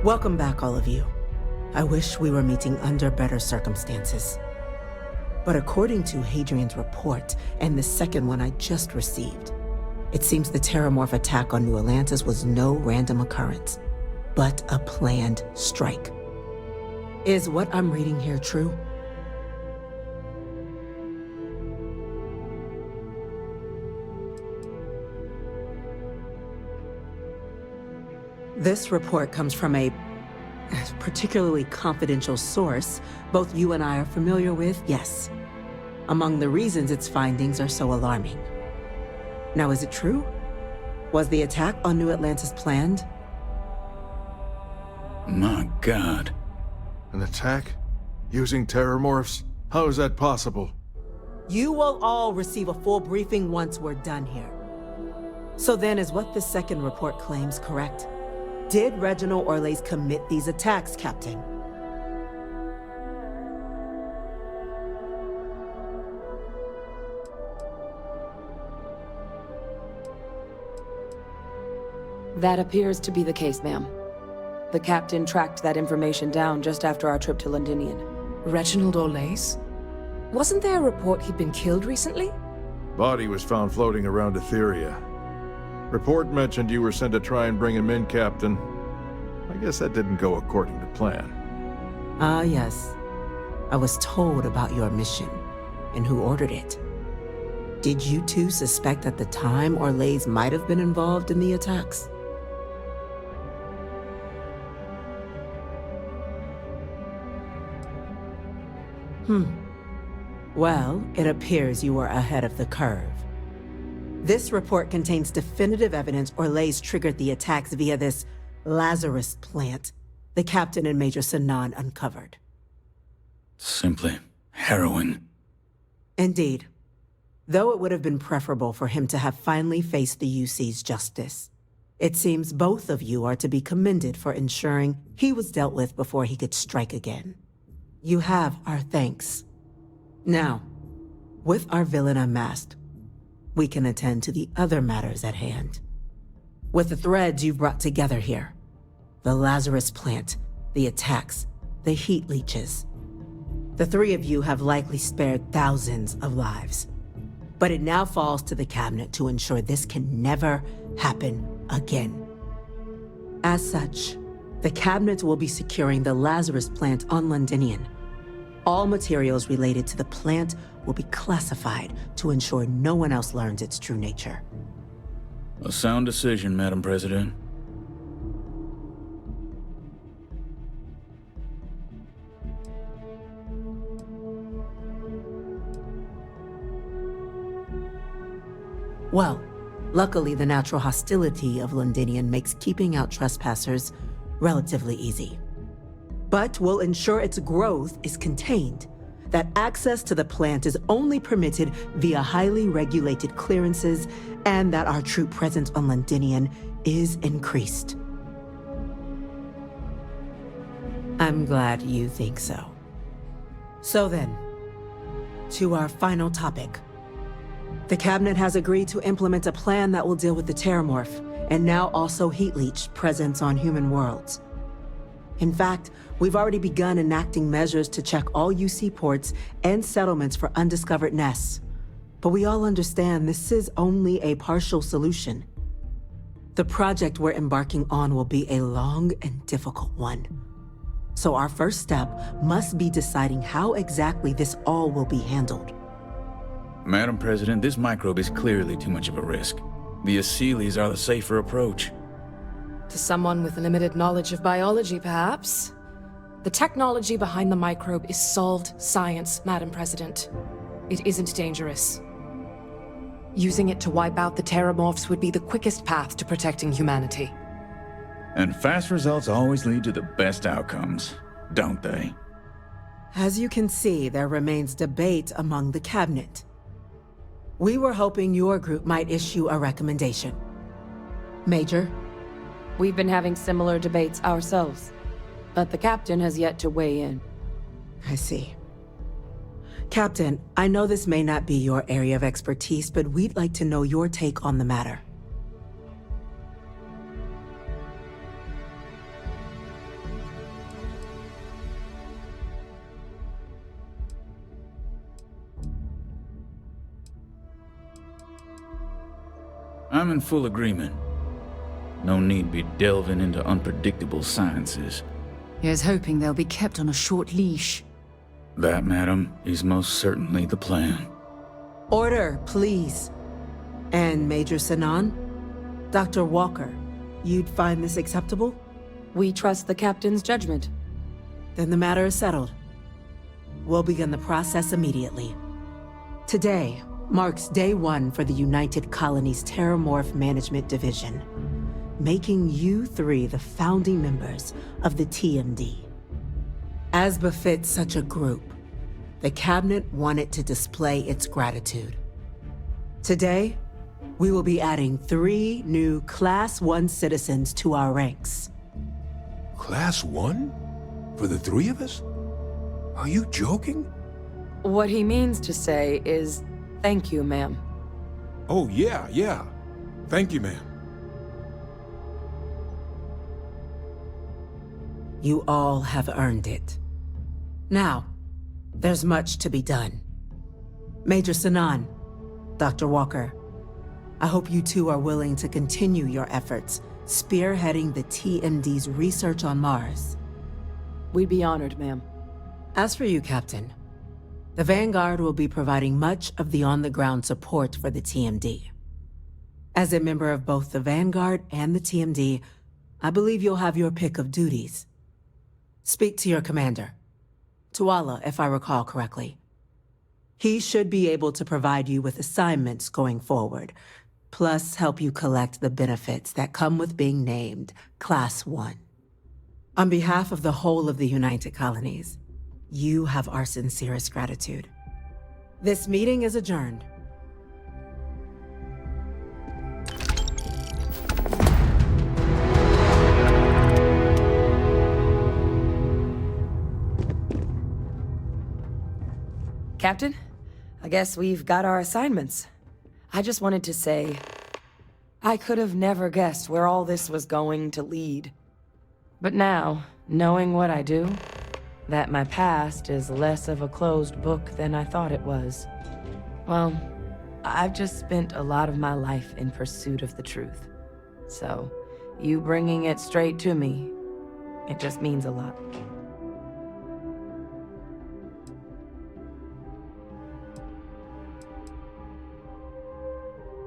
Welcome back, all of you. I wish we were meeting under better circumstances. But according to Hadrian's report, and the second one I just received, it seems the Terrormorph attack on New Atlantis was no random occurrence, but a planned strike. Is what I'm reading here true? This report comes from a particularly confidential source both you and I are familiar with, yes. Among the reasons its findings are so alarming. Now, is it true? Was the attack on New Atlantis planned? My God. An attack? Using Terrormorphs? How is that possible? You will all receive a full briefing once we're done here. So then, is what the second report claims correct? Did Reginald Orlase commit these attacks, Captain? That appears to be the case, ma'am. The captain tracked that information down just after our trip to Londinion. Reginald Orlase? Wasn't there a report he'd been killed recently? Body was found floating around Etheria. Report mentioned you were sent to try and bring him in, Captain. I guess that didn't go according to plan. Ah, yes. I was told about your mission and who ordered it. Did you two suspect at the time Orlase might have been involved in the attacks? Well, it appears you were ahead of the curve. This report contains definitive evidence Orlase triggered the attacks via this Lazarus plant the Captain and Major Sinan uncovered. Simply harrowing. Indeed. Though it would have been preferable for him to have finally faced the UC's justice. It seems both of you are to be commended for ensuring he was dealt with before he could strike again. You have our thanks. Now, with our villain unmasked, we can attend to the other matters at hand. With the threads you've brought together here, the Lazarus plant, the attacks, the heat leeches, the three of you have likely spared thousands of lives. But it now falls to the Cabinet to ensure this can never happen again. As such, the Cabinet will be securing the Lazarus plant on Londinion. All materials related to the plant will be classified to ensure no one else learns its true nature. A sound decision, Madam President. Well, luckily the natural hostility of Londinion makes keeping out trespassers relatively easy. But we'll ensure its growth is contained, that access to the plant is only permitted via highly regulated clearances, and that our troop presence on Londinion is increased. I'm glad you think so. So then, to our final topic. The Cabinet has agreed to implement a plan that will deal with the Terrormorph, and now also Heatleech presence on human worlds. In fact, we've already begun enacting measures to check all UC ports and settlements for undiscovered nests. But we all understand this is only a partial solution. The project we're embarking on will be a long and difficult one. So our first step must be deciding how exactly this all will be handled. Madam President, this microbe is clearly too much of a risk. The Aceles are the safer approach. To someone with limited knowledge of biology, perhaps? The technology behind the microbe is solved science, Madam President. It isn't dangerous. Using it to wipe out the Terrormorphs would be the quickest path to protecting humanity. And fast results always lead to the best outcomes, don't they? As you can see, there remains debate among the Cabinet. We were hoping your group might issue a recommendation. Major? We've been having similar debates ourselves, but the Captain has yet to weigh in. I see. Captain, I know this may not be your area of expertise, but we'd like to know your take on the matter. I'm in full agreement. No need be delving into unpredictable sciences. Here's hoping they'll be kept on a short leash. That, madam, is most certainly the plan. Order, please. And Major Sinan? Dr. Walker, you'd find this acceptable? We trust the captain's judgment. Then the matter is settled. We'll begin the process immediately. Today marks day 1 for the United Colony's Terrormorph Management Division, making you 3 the founding members of the TMD. As befits such a group, the Cabinet wanted to display its gratitude. Today, we will be adding 3 new Class 1 citizens to our ranks. Class 1? For the 3 of us? Are you joking? What he means to say is, thank you, ma'am. Oh, yeah. Thank you, ma'am. You all have earned it. Now, there's much to be done. Major Sinan, Dr. Walker, I hope you 2 are willing to continue your efforts spearheading the TMD's research on Mars. We'd be honored, ma'am. As for you, Captain, the Vanguard will be providing much of the on-the-ground support for the TMD. As a member of both the Vanguard and the TMD, I believe you'll have your pick of duties. Speak to your commander, Tuala, if I recall correctly. He should be able to provide you with assignments going forward, plus help you collect the benefits that come with being named Class 1. On behalf of the whole of the United Colonies, you have our sincerest gratitude. This meeting is adjourned. Captain, I guess we've got our assignments. I just wanted to say, I could have never guessed where all this was going to lead. But now, knowing what I do, that my past is less of a closed book than I thought it was. Well, I've just spent a lot of my life in pursuit of the truth. So, you bringing it straight to me, it just means a lot.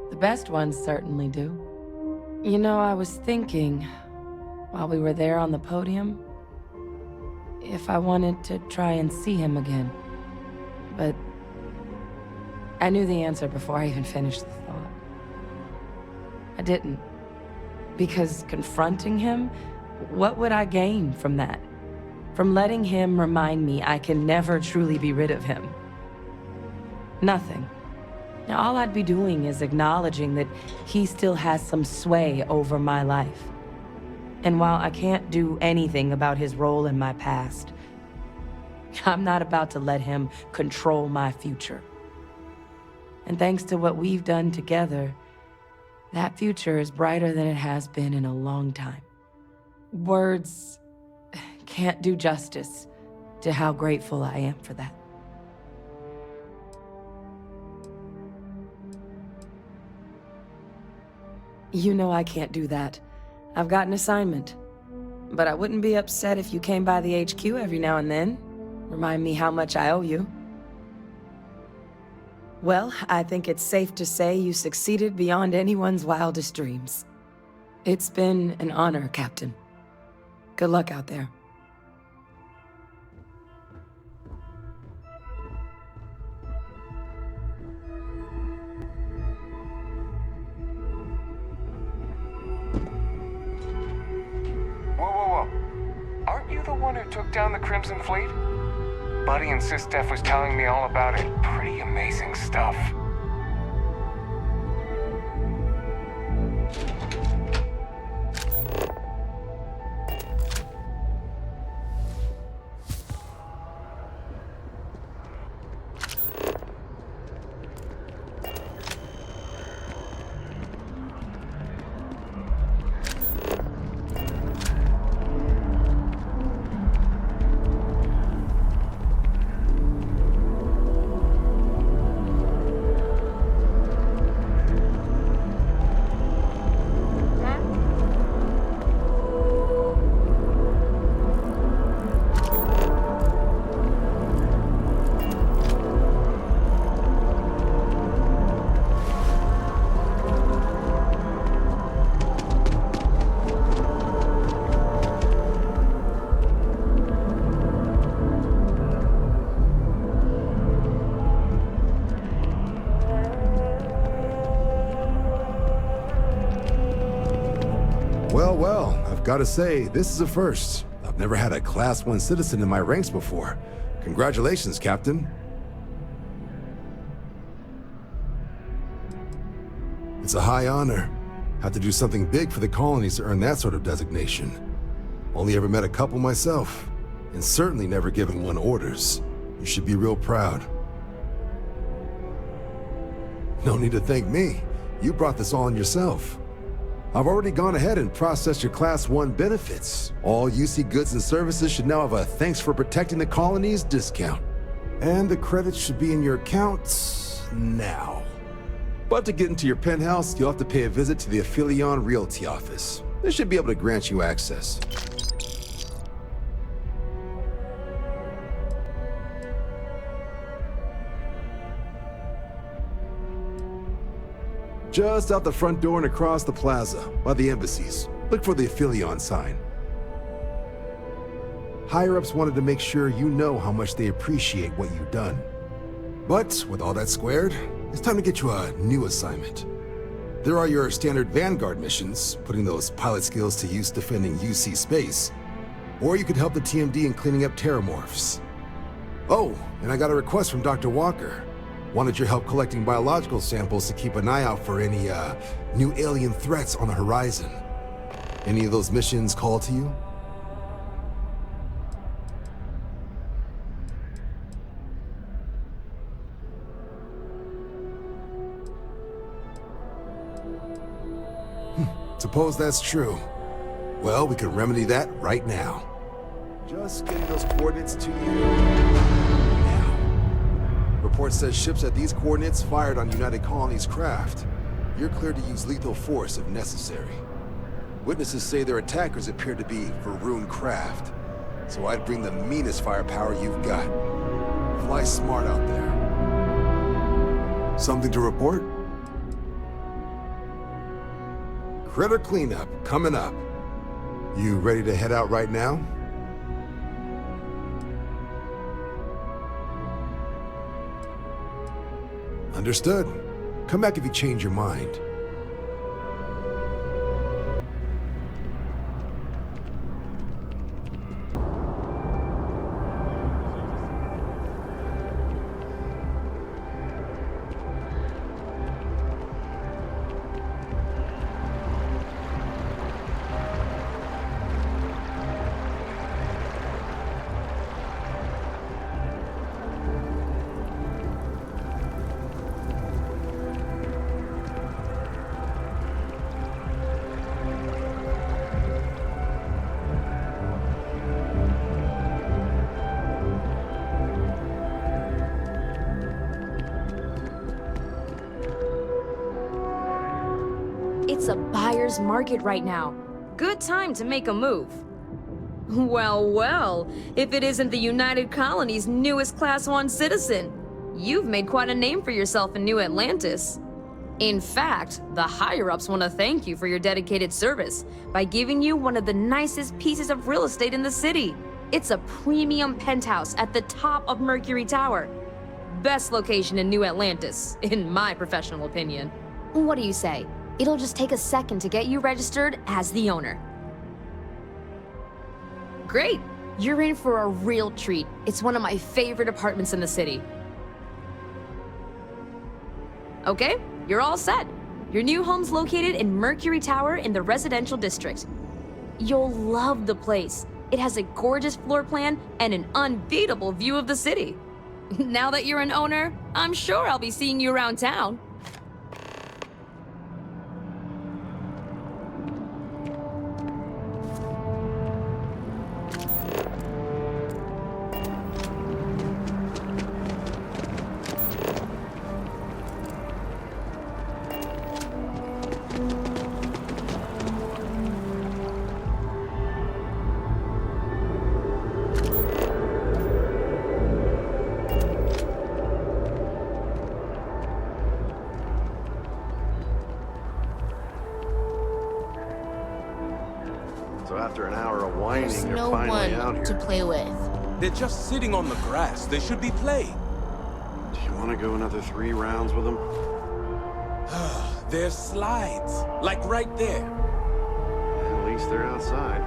The best ones certainly do. You know, I was thinking, while we were there on the podium, if I wanted to try and see him again. But I knew the answer before I even finished the thought. I didn't. Because confronting him, what would I gain from that? From letting him remind me I can never truly be rid of him? Nothing. Now, all I'd be doing is acknowledging that he still has some sway over my life. And while I can't do anything about his role in my past, I'm not about to let him control my future. And thanks to what we've done together, that future is brighter than it has been in a long time. Words can't do justice to how grateful I am for that. You know I can't do that. I've got an assignment. But I wouldn't be upset if you came by the HQ every now and then. Remind me how much I owe you. Well, I think it's safe to say you succeeded beyond anyone's wildest dreams. It's been an honor, Captain. Good luck out there. Aren't you the one who took down the Crimson Fleet? Buddy and Sistef was telling me all about it. Pretty amazing stuff. well, I've got to say, this is a first. I've never had a Class 1 citizen in my ranks before. Congratulations, Captain. It's a high honor. Have to do something big for the colonies to earn that sort of designation. Only ever met a couple myself, and certainly never given one orders. You should be real proud. No need to thank me. You brought this on yourself. I've already gone ahead and processed your Class 1 benefits. All UC goods and services should now have a thanks for protecting the colonies discount. And the credits should be in your accounts now. But to get into your penthouse, you'll have to pay a visit to the Aphelion Realty office. They should be able to grant you access. Just out the front door and across the plaza, by the embassies. Look for the Aphelion sign. Higher-ups wanted to make sure you know how much they appreciate what you've done. But with all that squared, it's time to get you a new assignment. There are your standard Vanguard missions, putting those pilot skills to use defending UC space. Or you could help the TMD in cleaning up Terrormorphs. Oh, and I got a request from Dr. Walker. Wanted your help collecting biological samples to keep an eye out for any, new alien threats on the horizon. Any of those missions call to you? Suppose that's true. Well, we can remedy that right now. Just getting those coordinates to you now. Report says ships at these coordinates fired on United Colonies craft. You're cleared to use lethal force if necessary. Witnesses say their attackers appear to be Varun craft, so I'd bring the meanest firepower you've got. Fly smart out there. Something to report? Critter cleanup coming up. You ready to head out right now? Understood. Come back if you change your mind. It's a buyer's market right now. Good time to make a move. Well, well, if it isn't the United Colony's newest Class 1 citizen. You've made quite a name for yourself in New Atlantis. In fact, the higher-ups want to thank you for your dedicated service by giving you one of the nicest pieces of real estate in the city. It's a premium penthouse at the top of Mercury Tower. Best location in New Atlantis, in my professional opinion. What do you say? It'll just take a second to get you registered as the owner. Great! You're in for a real treat. It's one of my favorite apartments in the city. Okay, you're all set. Your new home's located in Mercury Tower in the residential district. You'll love the place. It has a gorgeous floor plan and an unbeatable view of the city. Now that you're an owner, I'm sure I'll be seeing you around town. So after an hour of whining, There's you're no finally out one here. to play with. They're just sitting on the grass. They should be playing. Do you want to go another 3 rounds with them? There's slides, like right there. At least they're outside.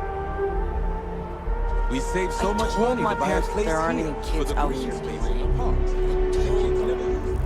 We save so much money to buy a place there aren't here any kids for the out green here space playing. in the park. The kids never use it.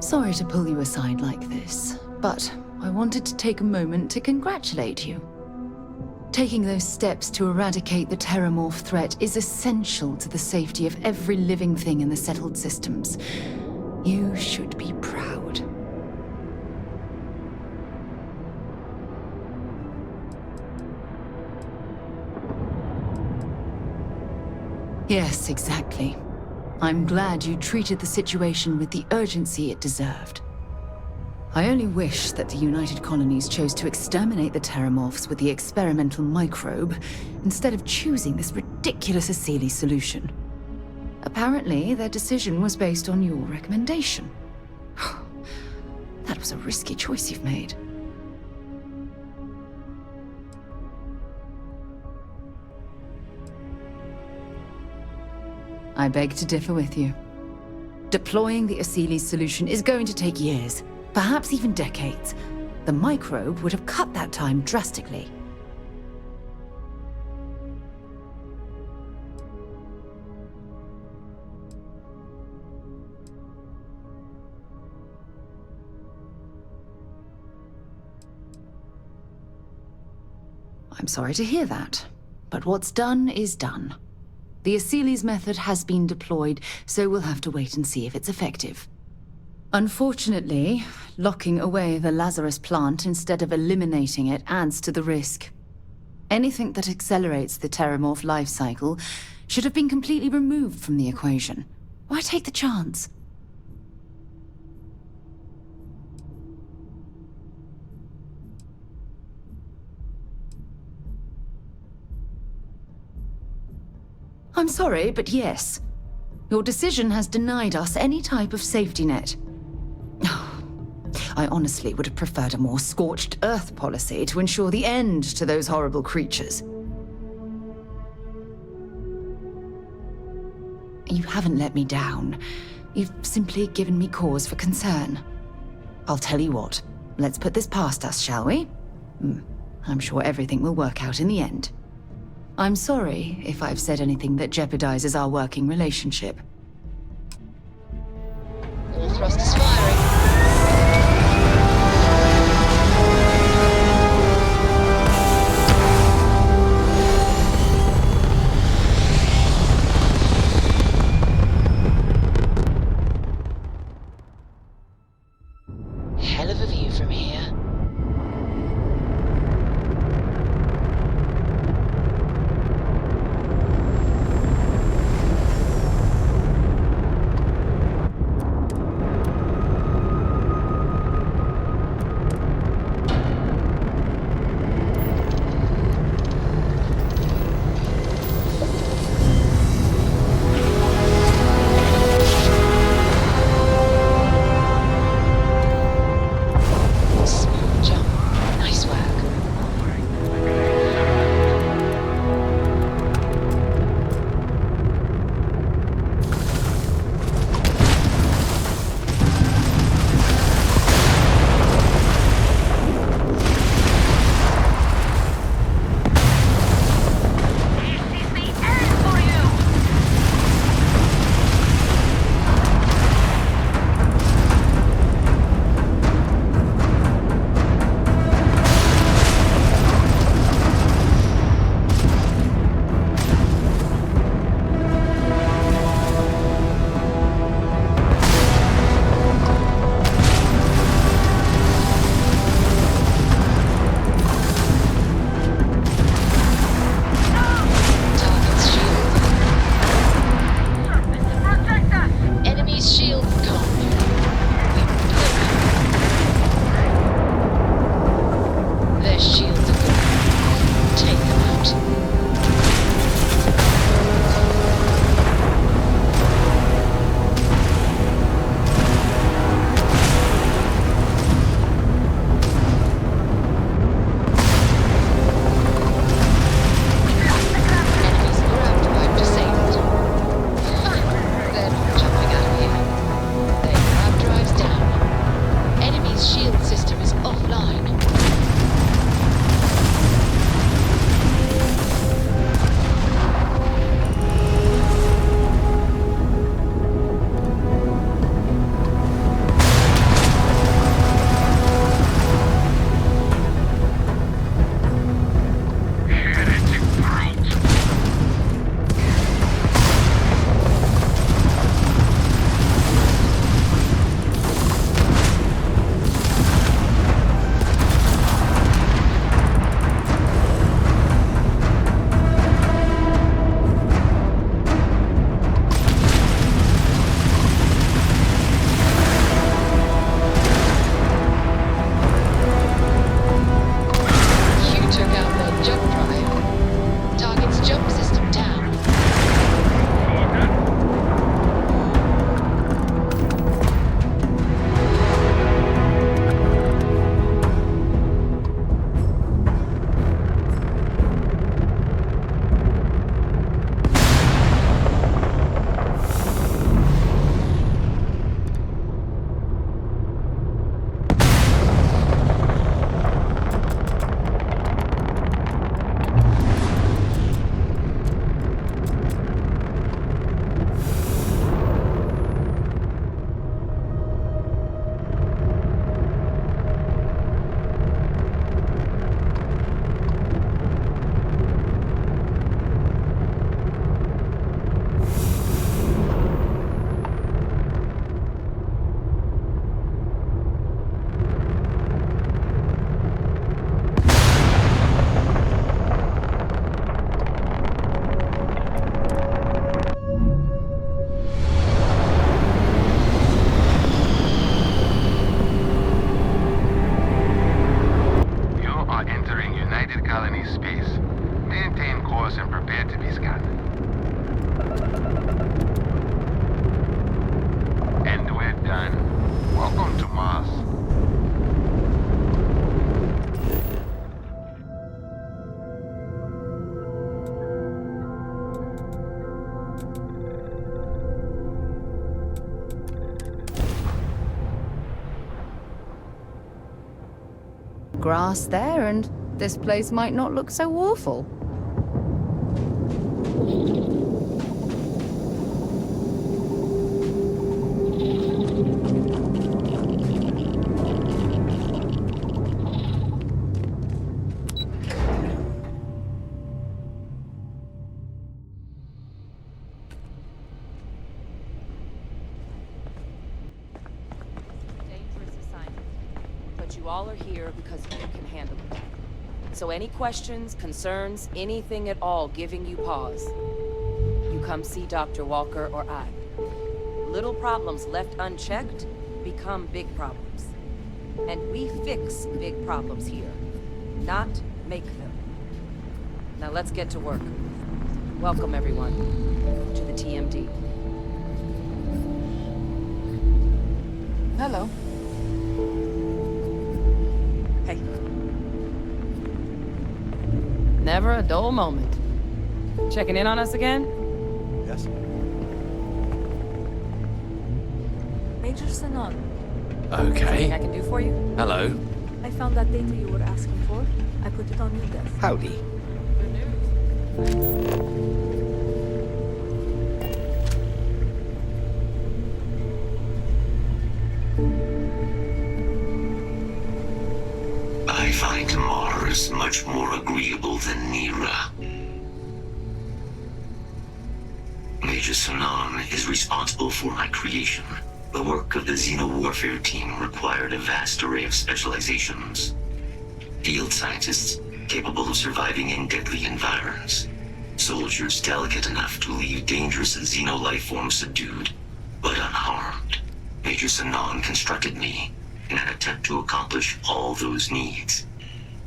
Sorry to pull you aside like this, but I wanted to take a moment to congratulate you. Taking those steps to eradicate the Terrormorph threat is essential to the safety of every living thing in the settled systems. You should be proud. Yes, exactly. I'm glad you treated the situation with the urgency it deserved. I only wish that the United Colonies chose to exterminate the Terrormorphs with the experimental microbe, instead of choosing this ridiculous Aceles solution. Apparently, their decision was based on your recommendation. That was a risky choice you've made. I beg to differ with you. Deploying the Aceles solution is going to take years, perhaps even decades. The microbe would have cut that time drastically. I'm sorry to hear that, but what's done is done. The Aceles method has been deployed, so we'll have to wait and see if it's effective. Unfortunately, locking away the Lazarus plant instead of eliminating it adds to the risk. Anything that accelerates the Terrormorph life cycle should have been completely removed from the equation. Why take the chance? I'm sorry, but yes. Your decision has denied us any type of safety net. I honestly would have preferred a more scorched earth policy to ensure the end to those horrible creatures. You haven't let me down. You've simply given me cause for concern. I'll tell you what, let's put this past us, shall we? I'm sure everything will work out in the end. I'm sorry if I've said anything that jeopardizes our working relationship. All thrusters firing. Hell of a view from here. Colony space. Maintain course and prepare to be scanned. And we're done. Welcome to Mars. Grass there, and this place might not look so awful. You all are here because you can handle it. So any questions, concerns, anything at all giving you pause, you come see Dr. Walker or I. Little problems left unchecked become big problems. And we fix big problems here, not make them. Now let's get to work. Welcome everyone to the TMD. Hello. Hey. Never a dull moment. Checking in on us again? Yes. Major Sanon. Anything Okay. I can do for you? Hello. I found that data you were asking for. I put it on your desk. Howdy. I find Mars much more agreeable than Nera. Major Sanon is responsible for my creation. The work of the Xeno-warfare team required a vast array of specializations. Field scientists capable of surviving in deadly environs. Soldiers delicate enough to leave dangerous Xeno-life forms subdued, but unharmed. Major Sanon constructed me in an attempt to accomplish all those needs.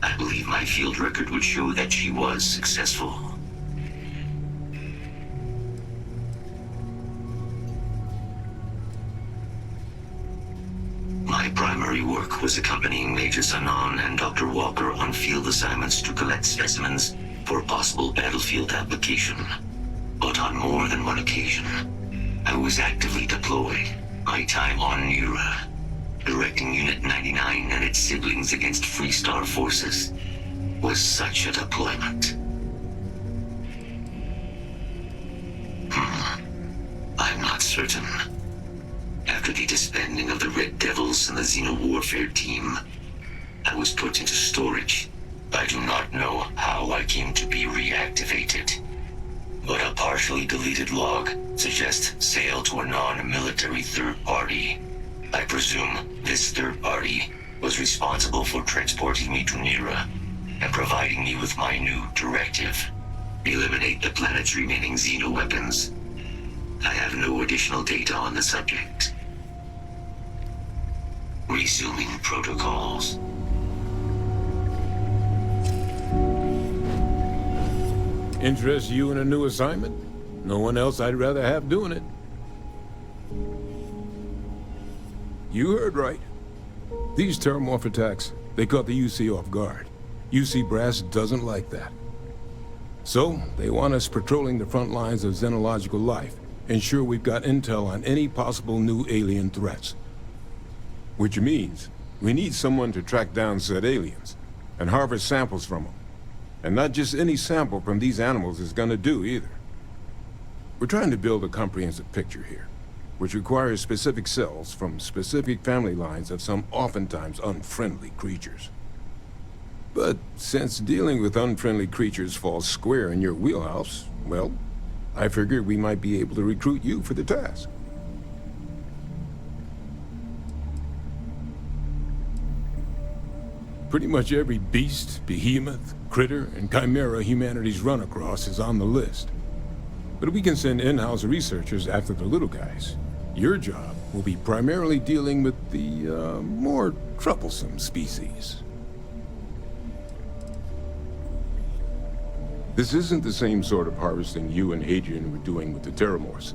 I believe my field record would show that she was successful. My primary work was accompanying Major Sanon and Dr. Walker on field assignments to collect specimens for possible battlefield application. But on more than one occasion, I was actively deployed. My time on Nera, directing Unit 99 and its siblings against Freestar forces, was such a deployment. I'm not certain. After the disbanding of the Red Devils and the Xeno-warfare team, I was put into storage. I do not know how I came to be reactivated, but a partially deleted log suggests sale to a non-military third party. I presume this third party was responsible for transporting me to Nera and providing me with my new directive. Eliminate the planet's remaining xeno-weapons. I have no additional data on the subject. Resuming protocols. Interest you in a new assignment? No one else I'd rather have doing it. You heard right. These Terrormorph attacks, they caught the UC off guard. UC brass doesn't like that. So, they want us patrolling the front lines of xenological life, ensure we've got intel on any possible new alien threats. Which means, we need someone to track down said aliens, and harvest samples from them. And not just any sample from these animals is gonna do either. We're trying to build a comprehensive picture here, which requires specific cells from specific family lines of some oftentimes unfriendly creatures. But since dealing with unfriendly creatures falls square in your wheelhouse, well, I figured we might be able to recruit you for the task. Pretty much every beast, behemoth, critter, and chimera humanity's run across is on the list. But we can send in-house researchers after the little guys. Your job will be primarily dealing with the, more troublesome species. This isn't the same sort of harvesting you and Hadrian were doing with the Terrormorphs.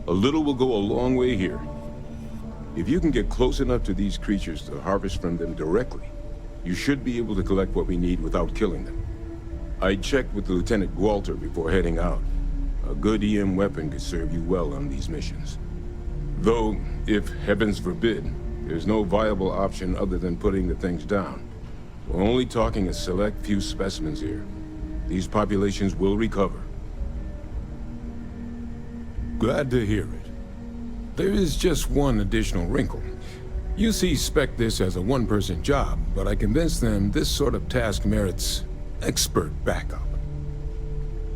A little will go a long way here. If you can get close enough to these creatures to harvest from them directly, you should be able to collect what we need without killing them. I checked with Lieutenant Walter before heading out. A good EM weapon could serve you well on these missions. Though, if heavens forbid, there's no viable option other than putting the things down. We're only talking a select few specimens here. These populations will recover. Glad to hear it. There is just one additional wrinkle. UC spec'd this as a one-person job, but I convinced them this sort of task merits expert backup.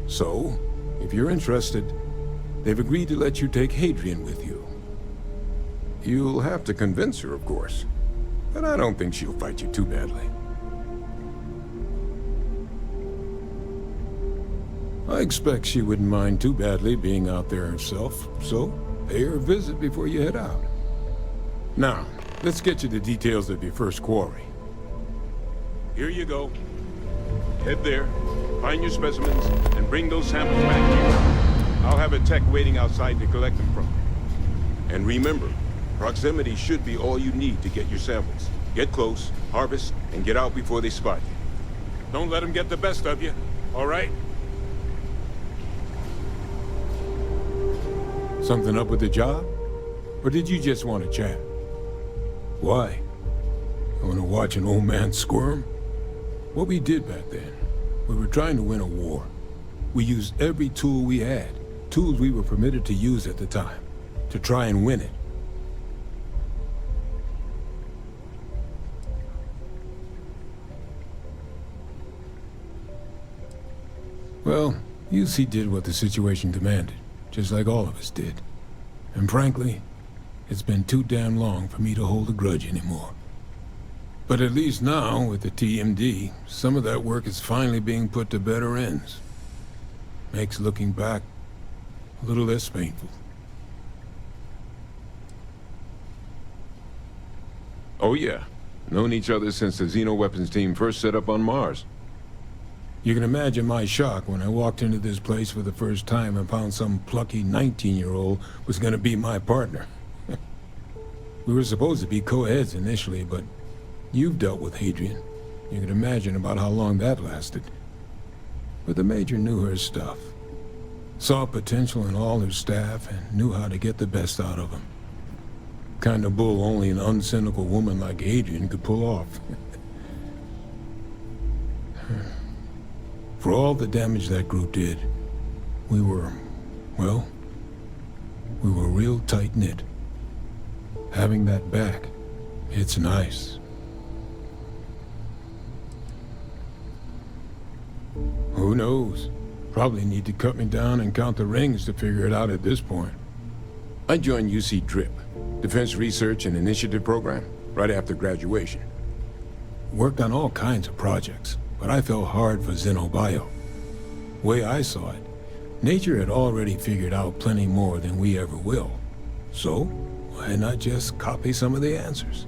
So, if you're interested, they've agreed to let you take Hadrian with you. You'll have to convince her, of course, but I don't think she'll fight you too badly. I expect she wouldn't mind too badly being out there herself, so pay her a visit before you head out. Now, let's get you the details of your first quarry. Here you go. Head there, find your specimens, and bring those samples back here. I'll have a tech waiting outside to collect them from you. And remember, proximity should be all you need to get your samples. Get close, harvest, and get out before they spot you. Don't let them get the best of you, all right? Something up with the job? Or did you just want to chat? Why? You want to watch an old man squirm? What we did back then, we were trying to win a war. We used every tool we had, tools we were permitted to use at the time, to try and win it. Well, UC did what the situation demanded, just like all of us did. And frankly, it's been too damn long for me to hold a grudge anymore. But at least now, with the TMD, some of that work is finally being put to better ends. Makes looking back a little less painful. Oh yeah, known each other since the Xenoweapons team first set up on Mars. You can imagine my shock when I walked into this place for the first time and found some plucky 19-year-old was gonna be my partner. We were supposed to be co-heads initially, but you've dealt with Hadrian. You can imagine about how long that lasted. But the Major knew her stuff. Saw potential in all her staff and knew how to get the best out of them. Kind of bull only an uncynical woman like Hadrian could pull off. For all the damage that group did, we were, well, we were real tight-knit. Having that back, it's nice. Who knows? Probably need to cut me down and count the rings to figure it out at this point. I joined UC DRIP, Defense Research and Initiative Program, right after graduation. Worked on all kinds of projects, but I fell hard for Xenobio. Way I saw it, nature had already figured out plenty more than we ever will. So, why not just copy some of the answers?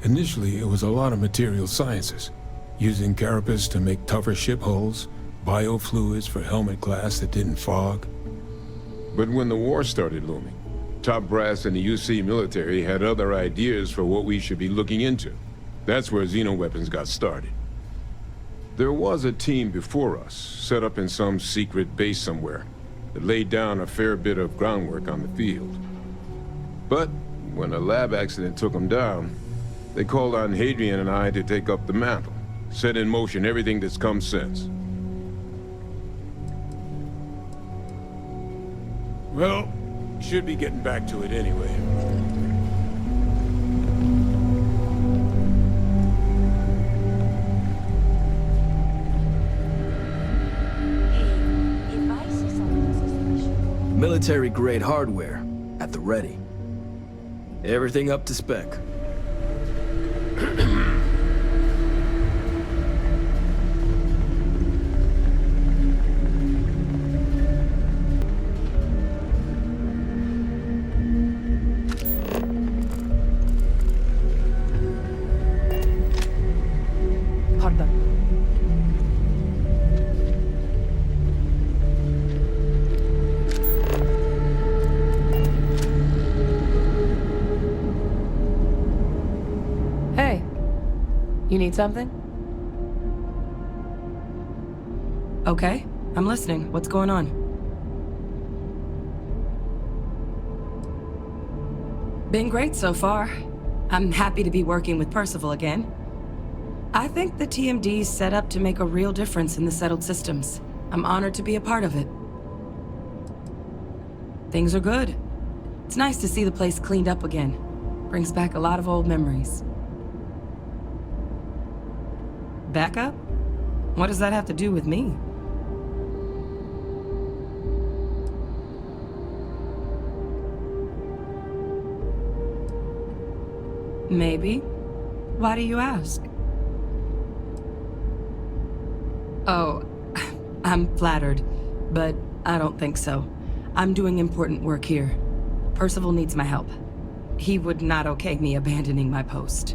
Initially, it was a lot of material sciences, using carapace to make tougher ship hulls, biofluids for helmet glass that didn't fog. But when the war started looming, top brass in the UC military had other ideas for what we should be looking into. That's where Xenoweapons got started. There was a team before us, set up in some secret base somewhere, that laid down a fair bit of groundwork on the field. But when a lab accident took them down, they called on Hadrian and I to take up the mantle, set in motion everything that's come since. Well, should be getting back to it anyway. Military-grade hardware, at the ready. Everything up to spec. You need something? Okay, I'm listening. What's going on? Been great so far. I'm happy to be working with Percival again. I think the TMD's set up to make a real difference in the settled systems. I'm honored to be a part of it. Things are good. It's nice to see the place cleaned up again. Brings back a lot of old memories. Backup? What does that have to do with me? Maybe. Why do you ask? Oh, I'm flattered, but I don't think so. I'm doing important work here. Percival needs my help. He would not okay me abandoning my post.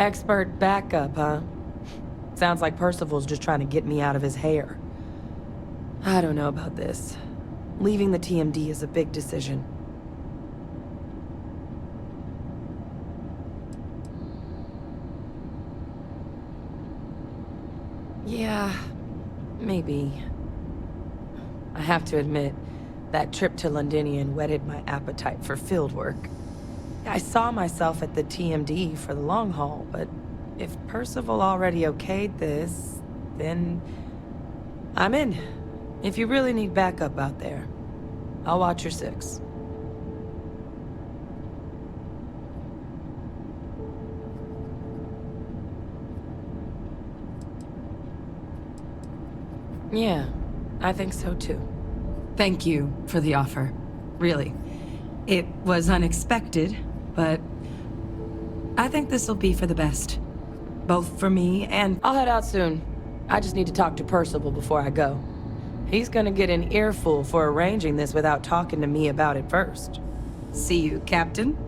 Expert backup, huh? Sounds like Percival's just trying to get me out of his hair. I don't know about this. Leaving the TMD is a big decision. Yeah, maybe. I have to admit, that trip to Londinion whetted my appetite for field work. I saw myself at the TMD for the long haul, but if Percival already okayed this, then I'm in. If you really need backup out there, I'll watch your six. Yeah, I think so too. Thank you for the offer. Really. It was unexpected, but I think this'll be for the best. Both for me and... I'll head out soon. I just need to talk to Percival before I go. He's gonna get an earful for arranging this without talking to me about it first. See you, Captain.